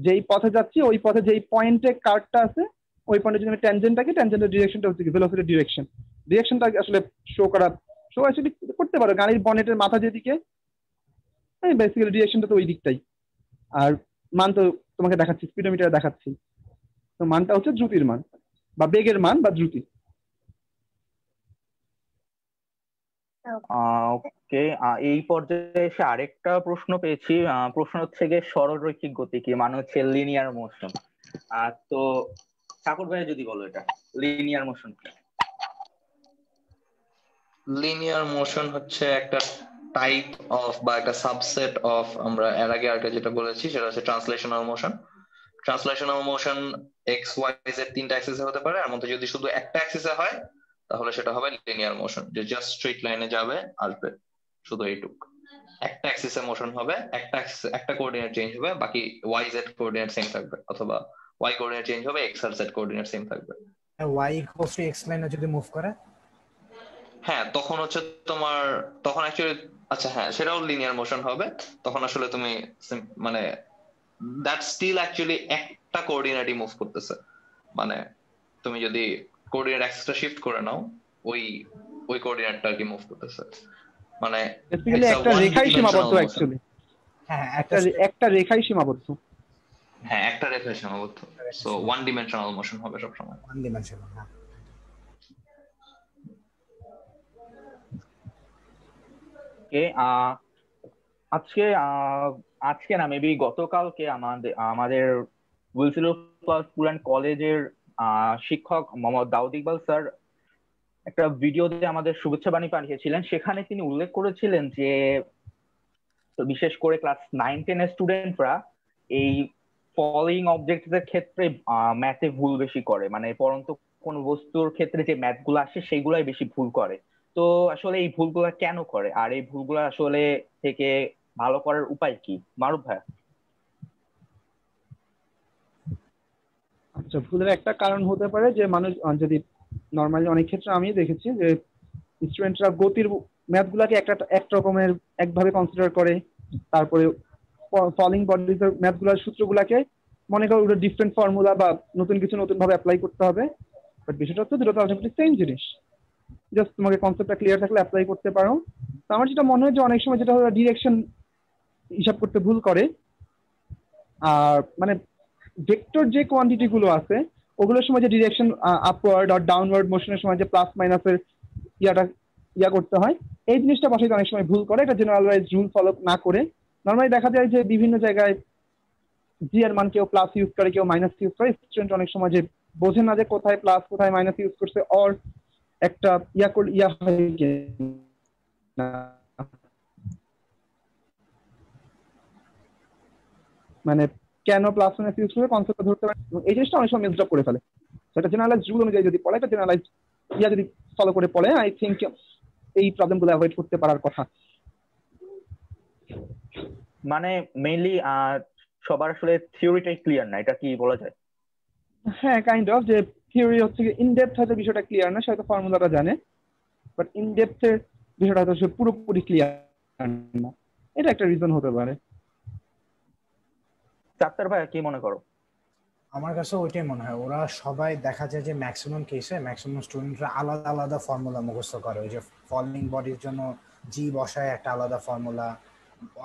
যেই পথে যাচ্ছি ওই পথে যেই পয়েন্টে কার্ভটা আছে ওই পয়েন্টে যদি আমি ট্যানজেন্টের ডিরেকশনটা হচ্ছে কি ভেলোসিটির ডিরেকশনটা আসলে শো অ্যাকচুয়ালি করতে পারো গাড়ির বনেটের মাথা যেদিকে, বেসিক্যালি ডিরেকশনটা তো ওই দিকটাই। আর মান তো তোমাকে দেখাচ্ছি, স্পিডোমিটারে দেখাচ্ছি, তো মানটা হচ্ছে দ্রুতির মান বা বেগের মান বা দ্রুতি। ওকে, এই পর্যায়ে এসে আরেকটা প্রশ্ন পেয়েছি। প্রশ্ন হচ্ছে গিয়ে সরলরৈখিক গতি কি, মানে হচ্ছে লিনিয়ার মোশন। তো ঠাকুর ভাই যদি বলো এটা লিনিয়ার মোশন কি? লিনিয়ার মোশন হচ্ছে একটা টাইপ অফ বা একটা সাবসেট অফ, আমরা এর আগে আরেকটা যেটা বলেছি সেটা হচ্ছে translational motion. Translational motion X Y Z তিনটা অ্যাক্সিসে হতে পারে, আর মধ্যে যদি শুধু একটা অ্যাক্সিসে হয় তাহলে সেটা হবে লিনিয়ার মোশন, যে জাস্ট স্ট্রেট লাইনে যাবে আসবে, শুধু এইটুক। একটা অ্যাক্সিসে মোশন হবে, একটা কোঅর্ডিনেট চেঞ্জ হবে, বাকি ওয়াই জেড কোঅর্ডিনেট সেম থাকবে, অথবা ওয়াই কোঅর্ডিনেট চেঞ্জ হবে, এক্স আর জেড কোঅর্ডিনেট সেম থাকবে। y ইকুয়ালস টু x লাইনে যদি মুভ করে, হ্যাঁ তখন হচ্ছে তোমার, তখন অ্যাকচুয়ালি আচ্ছা হ্যাঁ সেটাও লিনিয়ার মোশন হবে। তখন আসলে তুমি মানে দ্যাট স্টিল অ্যাকচুয়ালি একটা কোঅর্ডিনেটই মুভ করতেছে। মানে তুমি যদি কোঅর্ডিনেট অ্যাক্সিসটা শিফট করে নাও, ওই কোঅর্ডিনেটটা আর কি মুভ করতেছে। মানে বেসিক্যালি একটা রেখাই সীমাবদ্ধ অ্যাকচুয়ালি। হ্যাঁ একটা রেখাই সীমাবদ্ধ। হ্যাঁ একটা রেখাই সীমাবদ্ধ। সো ওয়ান ডিমেনশনাল মোশন হবে সব সময়। One dimensional. হ্যাঁ আজকে না মেবি গতকালকে আমাদের উইলসিলো স্কুল কলেজের শিক্ষক মোহাম্মদ দাউদ ইকবাল স্যার একটা ভিডিওতে আমাদের শুভেচ্ছা বাণী পাঠিয়েছিলেন। সেখানে তিনি উল্লেখ করেছিলেন যে বিশেষ করে ক্লাস 9-10 এর স্টুডেন্টরা এই ফলোইং অবজেক্টের ক্ষেত্রে ম্যাথে ভুল বেশি করে, মানে পরন্ত কোন বস্তুর ক্ষেত্রে যে ম্যাথগুলো আসে সেইগুলাই বেশি ভুল করে। তো আসলে এই ভুলগুলা কেন করে, আর এই ভুলগুলো আসলে থেকে ভালো করার উপায় কি মারুফ ভাই? আচ্ছা, ভুলের একটা কারণ হতে পারে যে মানুষ যদি নর্মালি অনেক ক্ষেত্রে আমি দেখেছি যে স্টুডেন্টরা গতির ম্যাথ গুলাকে একটা রকমের একভাবে কনসিডার করে, তারপরে ফলিং বডিজের ম্যাথ গুলার সূত্রগুলাকে মনে করো ওটা ডিফারেন্ট ফর্মুলা বা নতুন কিছু নতুন ভাবে অ্যাপ্লাই করতে হবে। বাট বিষয়টা হচ্ছে দুটো তো আলটিমেটলি সেম জিনিস, জাস্ট তোমাকে কনসেপ্টটা ক্লিয়ার থাকলে অ্যাপ্লাই করতে পারো। তো আমার যেটা মনে হয় যে অনেক সময় যেটা ডিরেকশন হিসাব করতে ভুল করে, আর মানে ভেক্টর যে কোয়ান্টিটি গুলো আছে ওগুলোর সময় যে ডিরেকশন আপওয়ার্ড আর ডাউনওয়ার্ড মোশনের সময় যে প্লাস মাইনাসের ইয়া করতে হয়, এই জিনিসটা বসাইতে অনেক সময় ভুল করে। এটা জেনারেলাইজ রুল ফলো না করে নর্মালি দেখা যায় যে বিভিন্ন জায়গায় জি এর মান কেউ প্লাস ইউজ করে, কেউ মাইনাস ইউজ করে। স্টুডেন্ট অনেক সময় যে বোঝে না যে কোথায় প্লাস কোথায় মাইনাস ইউজ করছে, অর একটা ইয়া হয়ে না, মানে কেন প্লাস মাইনাস ইউজ করে কনসেপ্টটা ধরতে পারে। এই জিনিসটা অনেক সময় মিসড্রপ করে ফেলে। সেটা জেনারেলাইজ রুল অনুযায়ী যদি পড়ে, একটা জেনারেলাইজ ইয়া যদি ফলো করে পড়ে, আই থিঙ্ক এই প্রবলেমগুলো অ্যাভয়েড করতে পারার কথা। মানে মেইনলি সবার আসলে থিওরিটাই ক্লিয়ার না, এটা কি বলা যায়? হ্যাঁ, কাইন্ড অফ, যে থিওরি হচ্ছে ইন ডেপথ হয়তো বিষয়টা ক্লিয়ার না, সে হয়তো ফর্মুলাটা জানে, বাট ইন ডেপথের বিষয়টা হয়তো সে পুরোপুরি ক্লিয়ার না। এটা একটা রিজন হতে পারে। চাত্তার ভাই কি মনে করো? আমার কাছে ওইটাই মনে হয়, ওরা সবাই দেখা যায় যে ম্যাক্সিমাম কেসে ম্যাক্সিমাম স্টুডেন্টরা আলাদা আলাদা ফর্মুলা মুখস্থ করে। ওই যে ফলিং বডির জন্য জি বসায় একটা আলাদা ফর্মুলা,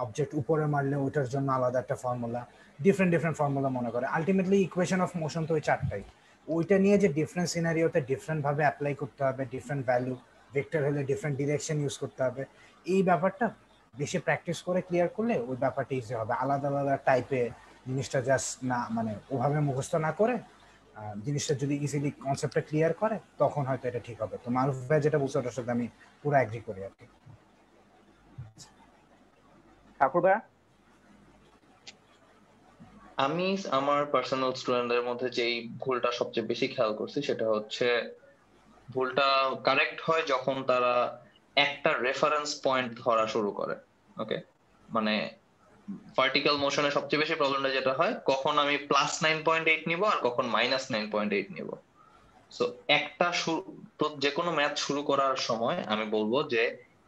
অবজেক্ট উপরে মারলে ওইটার জন্য আলাদা একটা ফর্মুলা, ডিফারেন্ট ফর্মুলা মনে করে। আলটিমেটলি ইকুয়েশন অফ মোশন তো ওই চারটাই। ওইটা নিয়ে যে ডিফারেন্ট সিনারিওতে ডিফারেন্ট ভাবে অ্যাপ্লাই করতে হবে, ডিফারেন্ট ভ্যালু, ভেক্টর হলে ডিফারেন্ট ডিরেকশন ইউজ করতে হবে, এই ব্যাপারটা বেশি প্র্যাকটিস করে ক্লিয়ার করলে ওই ব্যাপারটা ইজি হবে। আলাদা আলাদা টাইপে জিনিসটা জাস্ট না, মানে ওভাবে মুখস্থ না করে জিনিসটা যদি ইজিলি কনসেপ্টটা ক্লিয়ার করে তখন হয়তো এটা ঠিক হবে। তো মারুফ ভাই যেটা বলছে ওটার সাথে আমি পুরো এগ্রি করি আর কি। ঠাকুর ভাই? আমি আমার পার্সোনাল স্টুডেন্টদের মধ্যে যেই ভুলটা সবচেয়ে বেশি খেয়াল করছি সেটা হচ্ছে ভুলটা কারেক্ট হয় যখন তারা একটা রেফারেন্স পয়েন্ট ধরা শুরু করে। ওকে, মানে ভার্টিক্যাল মোশনে সবচেয়ে বেশি প্রবলেমটা যেটা হয়, কখন আমি প্লাস 9.8 নিব আর কখন মাইনাস 9.8 নিব। সো একটা যে কোনো ম্যাথ শুরু করার সময় আমি বলবো যে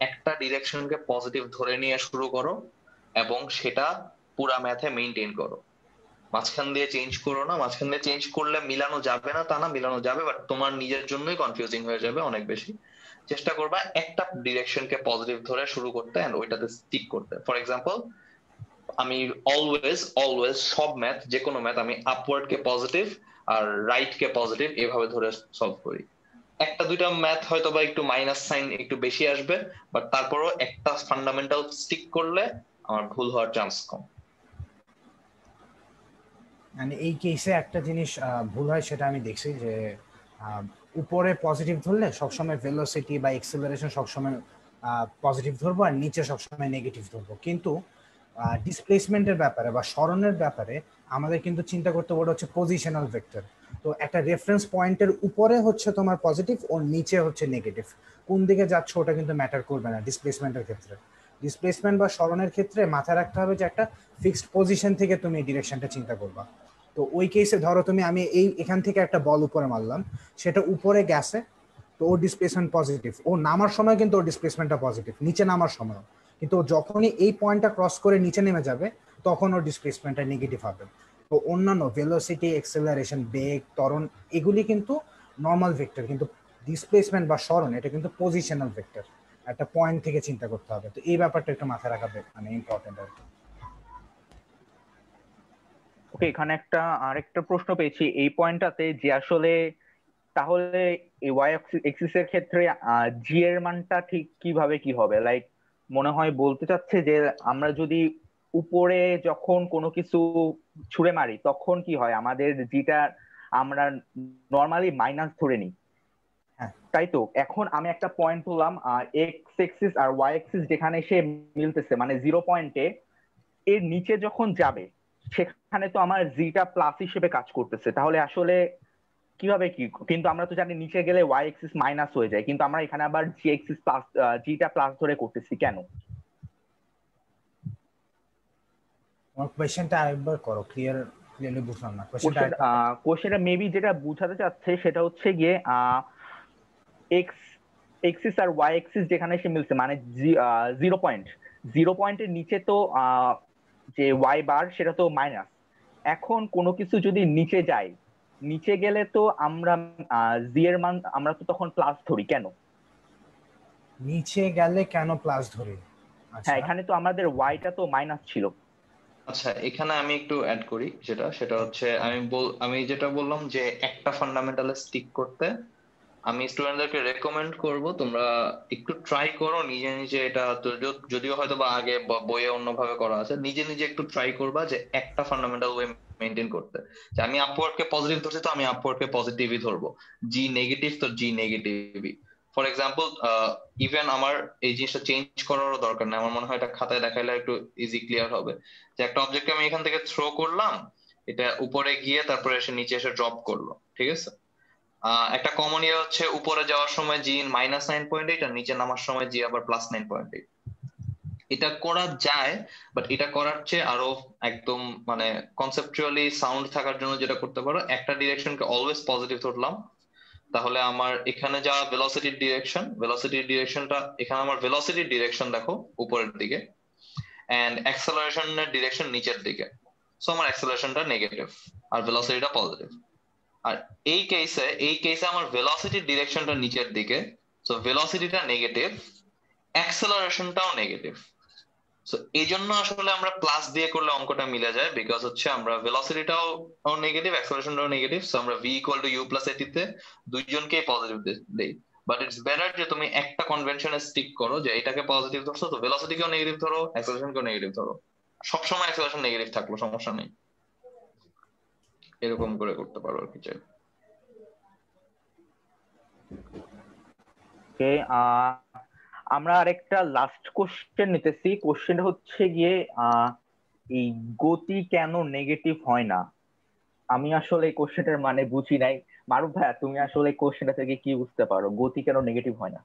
একটা ডিরেকশনকে পজিটিভ ধরে নিয়ে শুরু করো এবং সেটা পুরা ম্যাথে মেইনটেইন করো। মাঝখান দিয়ে চেঞ্জ করো না। মাঝখান দিয়ে চেঞ্জ করলে মিলানো যাবে না তা না, মিলানো যাবে, বাট তোমার নিজের জন্যই কনফিউজিং হয়ে যাবে অনেক বেশি। চেষ্টা করবা একটা ডিরেকশনকে পজিটিভ ধরে শুরু করতে এন্ড ওইটাতে স্টিক করতে। ফর এক্সাম্পল, আমি অলওয়েজ সব ম্যাথ, যে কোনো ম্যাথ আমি আপওয়ার্ড কে পজিটিভ আর রাইট কে পজিটিভ এভাবে ধরে সলভ করি। একটা দুইটা ম্যাথ হয়তো বা একটু মাইনাস সাইন একটু বেশি আসবে, বাট তারপরও একটা ফান্ডামেন্টাল স্টিক করলে আমার ভুল হওয়ার চান্স কম। মানে এই কেসে একটা জিনিস ভুল হয়, সেটা আমি দেখছি যে উপরে পজিটিভ ধরলে সবসময় ভেলোসিটি বা এক্সেলারেশন সবসময় পজিটিভ ধরবো আর নিচে সবসময় নেগেটিভ ধরবো। কিন্তু ডিসপ্লেসমেন্টের ব্যাপারে বা সরণের ব্যাপারে আমাদের কিন্তু চিন্তা করতে বড় হচ্ছে পজিশনাল ভেক্টর। তো একটা রেফারেন্স পয়েন্টের উপরে হচ্ছে তোমার পজিটিভ ও নিচে হচ্ছে নেগেটিভ, কোন দিকে যাচ্ছে ওটা কিন্তু ম্যাটার করবে না ডিসপ্লেসমেন্টের ক্ষেত্রে। ডিসপ্লেসমেন্ট বা সরণের ক্ষেত্রে মাথায় রাখতে হবে যে একটা ফিক্সড পজিশন থেকে তুমি ডিরেকশনটা চিন্তা করবা। তো ওই কেসে ধরো তুমি আমি এখান থেকে একটা বল উপরে মারলাম, সেটা উপরে গেছে, তো ওর ডিসপ্লেসমেন্ট পজিটিভ, ও নামার সময় কিন্তু ওর ডিসপ্লেসমেন্টটা পজিটিভ, নিচে নামার সময়। কিন্তু যখনই এই পয়েন্টটা ক্রস করে নিচে নেমে যাবে তখন ওর ডিসপ্লেসমেন্টটা নেগেটিভ হবে। তো অন্যান্য ভেলোসিটি, এক্সেলারেশন, বেগ, ত্বরণ এগুলি কিন্তু নর্মাল ভেক্টর, কিন্তু ডিসপ্লেসমেন্ট বা সরণ এটা কিন্তু পজিশনাল ভেক্টর, একটা পয়েন্ট থেকে চিন্তা করতে হবে। তো এই ব্যাপারটা একটু মাথায় রাখা মানে ইম্পর্টেন্ট আর কি। ওকে, এখানে আরেকটা প্রশ্ন পেয়েছি এই পয়েন্টটাতে, যে আসলে তাহলে এই ওয়াই এক্সিস এর ক্ষেত্রে জি এর মানটা ঠিক কিভাবে কি হবে? লাইক মনে হয় বলতে চাচ্ছে যে আমরা যদি উপরে যখন কোনো কিছু ছুঁড়ে মারি তখন কি হয়, আমাদের জিটা আমরা নর্মালি মাইনাস ধরে নিই, তাই তো? এখন আমি একটা পয়েন্ট তুললাম, এক্স এক্সিস আর ওয়াই এক্সিস যেখানে সে মিলতেছে, মানে 0 পয়েন্টে এর নিচে যখন যাবে সেখানে তো আমার জিটা প্লাস হিসেবে কাজ করতেছে। তাহলে আসলে কিভাবে কি? কিন্তু আমরা তো জানি নিচে গেলে ওয়াই এক্সিস মাইনাস হয়ে যায়, কিন্তু আমরা এখানে আবার জি এক্সিস প্লাস, জিটা প্লাস ধরে করতেছি কেন? কোয়েশ্চেনটা আরেকবার করো, ক্লিয়ারলি বুঝলাম না কোশ্চেনটা। মেবি যেটা বুঝাতে চাচ্ছে সেটা হচ্ছে গিয়ে এক্স এক্সিস আর ওয়াই এক্সিস যেখানে এসে মিলছে, মানে 0 পয়েন্টের নিচে তো যে ওয়াই বার সেটা তো মাইনাস। এখন কোনো কিছু যদি নিচে যায়, নিচে গেলে তো আমরা জি এর মান আমরা তো তখন প্লাস ধরি কেন? নিচে গেলে কেন প্লাস ধরি? হ্যাঁ, এখানে তো আমাদের ওয়াইটা তো মাইনাস ছিল। আচ্ছা, এখানে আমি একটু অ্যাড করি, সেটা হচ্ছে আমি যেটা বললাম যে একটা ফান্ডামেন্টালে স্টিক করতে আমি স্টুডেন্টদেরকে রেকমেন্ড করব তোমরা একটু ট্রাই করো নিজে নিজে। এটা যদিও হয়তো বা আগে বইয়ে অন্যভাবে করা আছে, নিজে নিজে একটু ট্রাই করবা যে একটা ফান্ডামেন্টাল ওয়ে মেনটেন করতে। যে আমি আপওয়ার্ডকে পজিটিভ ধরছি তো আমি আপওয়ার্ডকে পজিটিভই ধরবো, জি নেগেটিভ তো জি নেগেটিভই। ফর এক্সাম্পল, ইভেন আমার এই জিনিসটা চেঞ্জ করারও দরকার নেই, আমার মনে হয় এটা খাতায় দেখাইলে একটু ইজি ক্লিয়ার হবে। যে একটা অবজেক্টকে আমি এখান থেকে থ্রো করলাম, এটা উপরে গিয়ে তারপরে এসে নিচে এসে ড্রপ করলো, ঠিক আছে? একটা কমন ইয়ে হচ্ছে উপরে যাওয়ার সময় জি -9.8 আর নিচে নামার সময় জি আবার +9.8। এটা করা যায়, বাট এটা করার চেয়ে আরো একদম মানে কনসেপচুয়ালি সাউন্ড থাকার জন্য যেটা করতে পারো, একটা ডিরেকশনকে অলওয়েজ পজিটিভ ধরলাম, তাহলে আমার এখানে যা ভেলোসিটির ডিরেকশনটা, এখানে আমার ভেলোসিটির ডিরেকশন দেখো উপরের দিকে, এন্ড অ্যাক্সেলারেশনের ডিরেকশন নিচের দিকে। সো আমার অ্যাক্সেলারেশনটা নেগেটিভ আর ভেলোসিটিটা পজিটিভ। আর এই কেসে আমার ভেলোসিটির ডিরেকশনটা নিচের দিকে, সো ভেলোসিটিটা নেগেটিভ, অ্যাক্সেলারেশনটাও নেগেটিভ। সো এই জন্য আসলে আমরা প্লাস দিয়ে করলে অঙ্কটা মিলে যায়, বিকজ হচ্ছে আমরা ভেলোসিটিটাও নেগেটিভ, অ্যাক্সেলারেশনটাও নেগেটিভ। সো আমরা v = u + at তে দুইজনকেই পজিটিভ দেই। বাট ইটস বেটার যে তুমি একটা কনভেনশনে স্টিক করো, যে এটাকে পজিটিভ ধরছো তো ভেলোসিটিকেও নেগেটিভ ধরো, অ্যাক্সেলারেশনকেও নেগেটিভ ধরো। সবসময় অ্যাক্সেলারেশন নেগেটিভ থাকলো সমস্যা নেই, এরকম করে করতে পারো আর কি চাই। ওকে, আমরা আরেকটা লাস্ট কোশ্চেন নিতেছি। কোশ্চেনটা হচ্ছে গিয়ে এই গতি কেন নেগেটিভ হয় না? আমি আসলে এই কোশ্চেনটার মানে বুঝি নাই। মারুফ ভাইয়া, তুমি আসলে কোশ্চেনটা থেকে কি বুঝতে পারো, গতি কেন নেগেটিভ হয় না?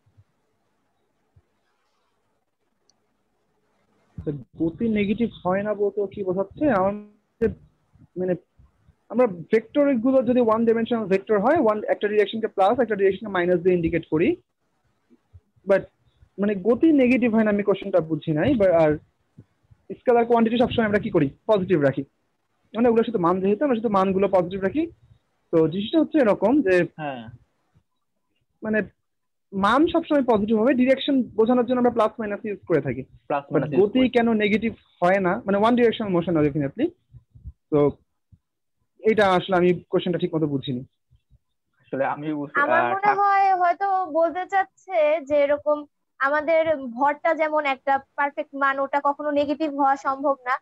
গতি নেগেটিভ হয় না বলতে কি বোঝাচ্ছে? আমাদের মানে আমরা ভেক্টর গুলো যদি ওয়ান ডাইমেনশনাল ভেক্টর হয়, একটা ডিরেকশনকে প্লাস একটা ডিরেকশনকে মাইনাস দিয়ে ইন্ডিকেট করি, বাট মানে গতি নেগেটিভ হয় না, আমি কোশ্চেনটা বুঝি নাই। আর স্কেলার কোয়ান্টিটি সবসময় আমরা কি করি, পজিটিভ রাখি, মানে ওগুলোর সাথে মান, যেহেতু আমরা শুধু মানগুলো পজিটিভ রাখি। তো জিনিসটা হচ্ছে এরকম যে মানে মান সবসময় পজিটিভ হবে, ডিরেকশন বোঝানোর জন্য আমরা প্লাস মাইনাস ইউজ করে থাকি। গতি কেন নেগেটিভ হয় না, মানে ওয়ান ডিরেকশনাল মোশন ডেফিনেটলি। তো এটা আসলে আমি কোশ্চেনটা ঠিক মতো বুঝিনি। আসলে আমি আমার মনে হয় হয়তো বলতে চাচ্ছে যে এরকম আমাদের ভরটা যেমন একটা পারফেক্ট মান, ওটা কখনো নেগেটিভ হওয়া সম্ভব না।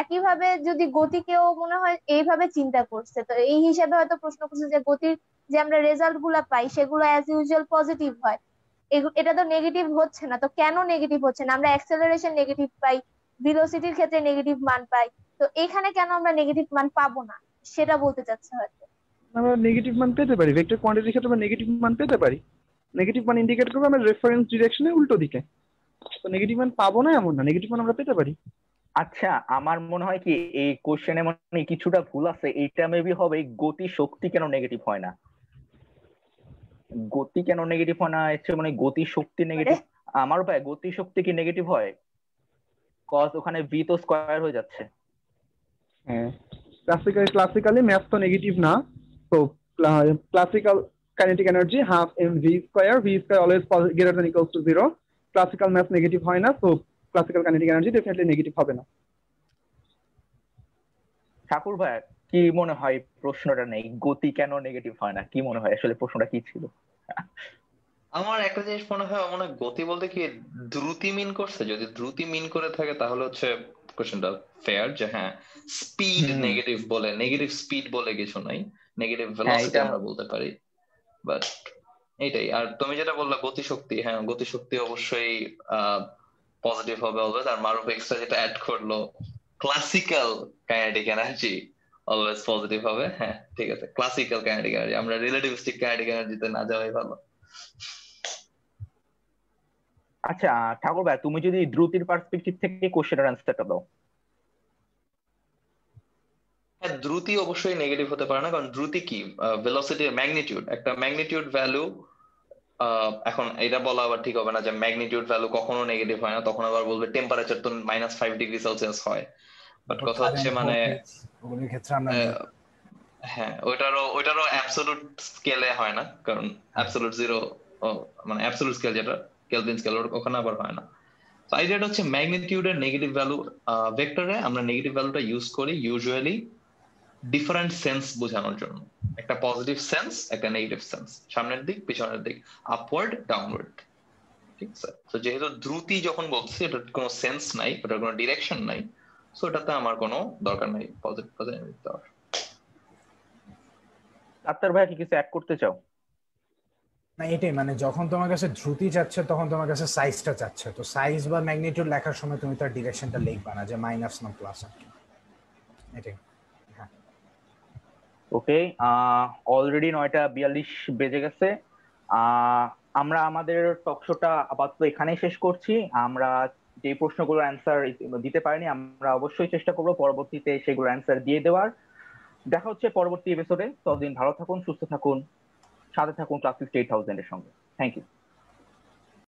একইভাবে যদি গতিকেও মনে হয় এইভাবে চিন্তা করছে, তো এই হিসাবে হয়তো প্রশ্ন করছে যে গতির যে আমরা রেজাল্ট গুলা পাই সেগুলো অ্যাজ ইউজুয়াল পজিটিভ হয়, এটা তো নেগেটিভ হচ্ছে না। তো কেন নেগেটিভ হচ্ছে না? আমরা অ্যাক্সেলারেশন নেগেটিভ পাই, ভেলোসিটির ক্ষেত্রে নেগেটিভ মান পাই, তো এখানে কেন আমরা নেগেটিভ মান পাবো না সেটা বলতে চাচ্ছে হয়তো। আমরা নেগেটিভ মান পেতে পারি, ভেক্টর কোয়ান্টিটির ক্ষেত্রে আমরা নেগেটিভ মান পেতে পারি। নেগেটিভ মান ইন্ডিকেট করবে আমরা রেফারেন্স ডিরেকশনের উল্টো দিকে। তো নেগেটিভ মান পাবো না এমন না, নেগেটিভ মান আমরা পেতে পারি। আচ্ছা, আমার মনে হয় কি এই কোশ্চেনে মানে কিছুটা ভুল আছে। এইটা মেবি হবে গতি শক্তি কেন নেগেটিভ হয় না। গতি কেন নেগেটিভ হয় না হচ্ছে মানে গতি শক্তি নেগেটিভ। আমার ভাই গতি শক্তি কি নেগেটিভ হয়? কজ ওখানে ভি তো স্কয়ার হয়ে যাচ্ছে। হ্যাঁ, ক্লাসিক্যালি ম্যাথ তো নেগেটিভ না, তো classical kinetic energy half M V square always greater than equals to 0। Classical math negative হয় না, তো classical kinetic energy definitely negative হবে না। ঠাকুর ভাই কি মনে হয় প্রশ্নটা নেই, গতি কেন নেগেটিভ হয় না, কি মনে হয় আসলে প্রশ্নটা কি ছিল? আমার একটা জিনিস মনে হয় গতি বলতে কি দ্রুতি মিন করছে। যদি দ্রুতি মিন করে থাকে তাহলে হচ্ছে কোশ্চেনটা ফেয়ার, যে হ্যাঁ স্পিড নেগেটিভ বলে, নেগেটিভ স্পিড বলে কিছু নাই, নেগেটিভ ভেলোসিটি আমরা বলতে পারি। বাট এইটাই। আর তুমি যেটা বললা গতিশক্তি, হ্যাঁ গতিশক্তি অবশ্যই পজিটিভ হবে অলওয়েজ। আর মারুফ এক্সট্রা যেটা অ্যাড করলো classical kinetic energy always positive হবে। হ্যাঁ ঠিক আছে, ক্লাসিক্যাল কাইনেটিক এনার্জি, আমরা রিলেটিভিস্টিক কাইনেটিক এনার্জিতে না যাওয়াই ভালো। আচ্ছা ঠাকুর ভাই, তুমি যদি দ্রুতির পার্সপেক্টিভ থেকে কোশ্চেনের অ্যান্সারটা দাও। হ্যাঁ, দ্রুতি অবশ্যই নেগেটিভ হতে পারে না, কারণ দ্রুতি কি ভেলোসিটির ম্যাগনিটিউড, একটা ম্যাগনিটিউড ভ্যালু। এখন এটা বলা আবার ঠিক হবে না যে ম্যাগনিটিউড ভ্যালু কখনো নেগেটিভ হয় না, তখন আবার বলবে টেম্পারেচার তো -5°C হয়। বাট কথা হচ্ছে মানে হ্যাঁ ওইটারও অ্যাবসোলুট স্কেলে হয় না, কারণ অ্যাবসোলুট জিরো মানে অ্যাবসোলুট স্কেল যেটা কেলভিন স্কেল ওখানে আবার হয় না। তো আইডিয়াটা হচ্ছে ম্যাগনিটিউডের নেগেটিভ ভ্যালু ভেক্টরে আমরা নেগেটিভ ভ্যালুটা ইউজ করি ইউজুয়ালি ডিফারেন্ট সেন্স বোঝানোর জন্য। একটা পজিটিভ সেন্স, একটা নেগেটিভ সেন্স, সামনের দিক পিছনের দিক, আপওয়ার্ড ডাউনওয়ার্ড। ঠিক আছে, তো যেহেতু দ্রুতি যখন বলছি এটার কোনো সেন্স নাই, ওটার কোনো ডিরেকশন নাই, সো এটাতে আমার কোনো দরকার নাই পজিটিভ পজিটিভ দেওয়ার। আত্মার ভাই কি কিছু অ্যাড করতে চাও? না এটাই, মানে যখন তোমার কাছে দ্রুতি চাচ্ছে তখন তোমার কাছে সাইজটা চাচ্ছে, তো সাইজ বা ম্যাগনিটিউড লেখার সময় তুমি তার ডিরেকশনটা লিখবা না যে মাইনাস না প্লাস। এটাই। ওকে, অলরেডি 9:42 বেজে গেছে। আমরা আমাদের টক শোটা আপাতত এখানেই শেষ করছি। আমরা যে প্রশ্নগুলোর অ্যান্সার দিতে পারিনি আমরা অবশ্যই চেষ্টা করবো পরবর্তীতে সেগুলোর অ্যান্সার দিয়ে দেওয়ার। দেখা হচ্ছে পরবর্তী এপিসোডে। ততদিন ভালো থাকুন, সুস্থ থাকুন, সাথে থাকুন ক্লাস 58,000 এর সঙ্গে। Thank you.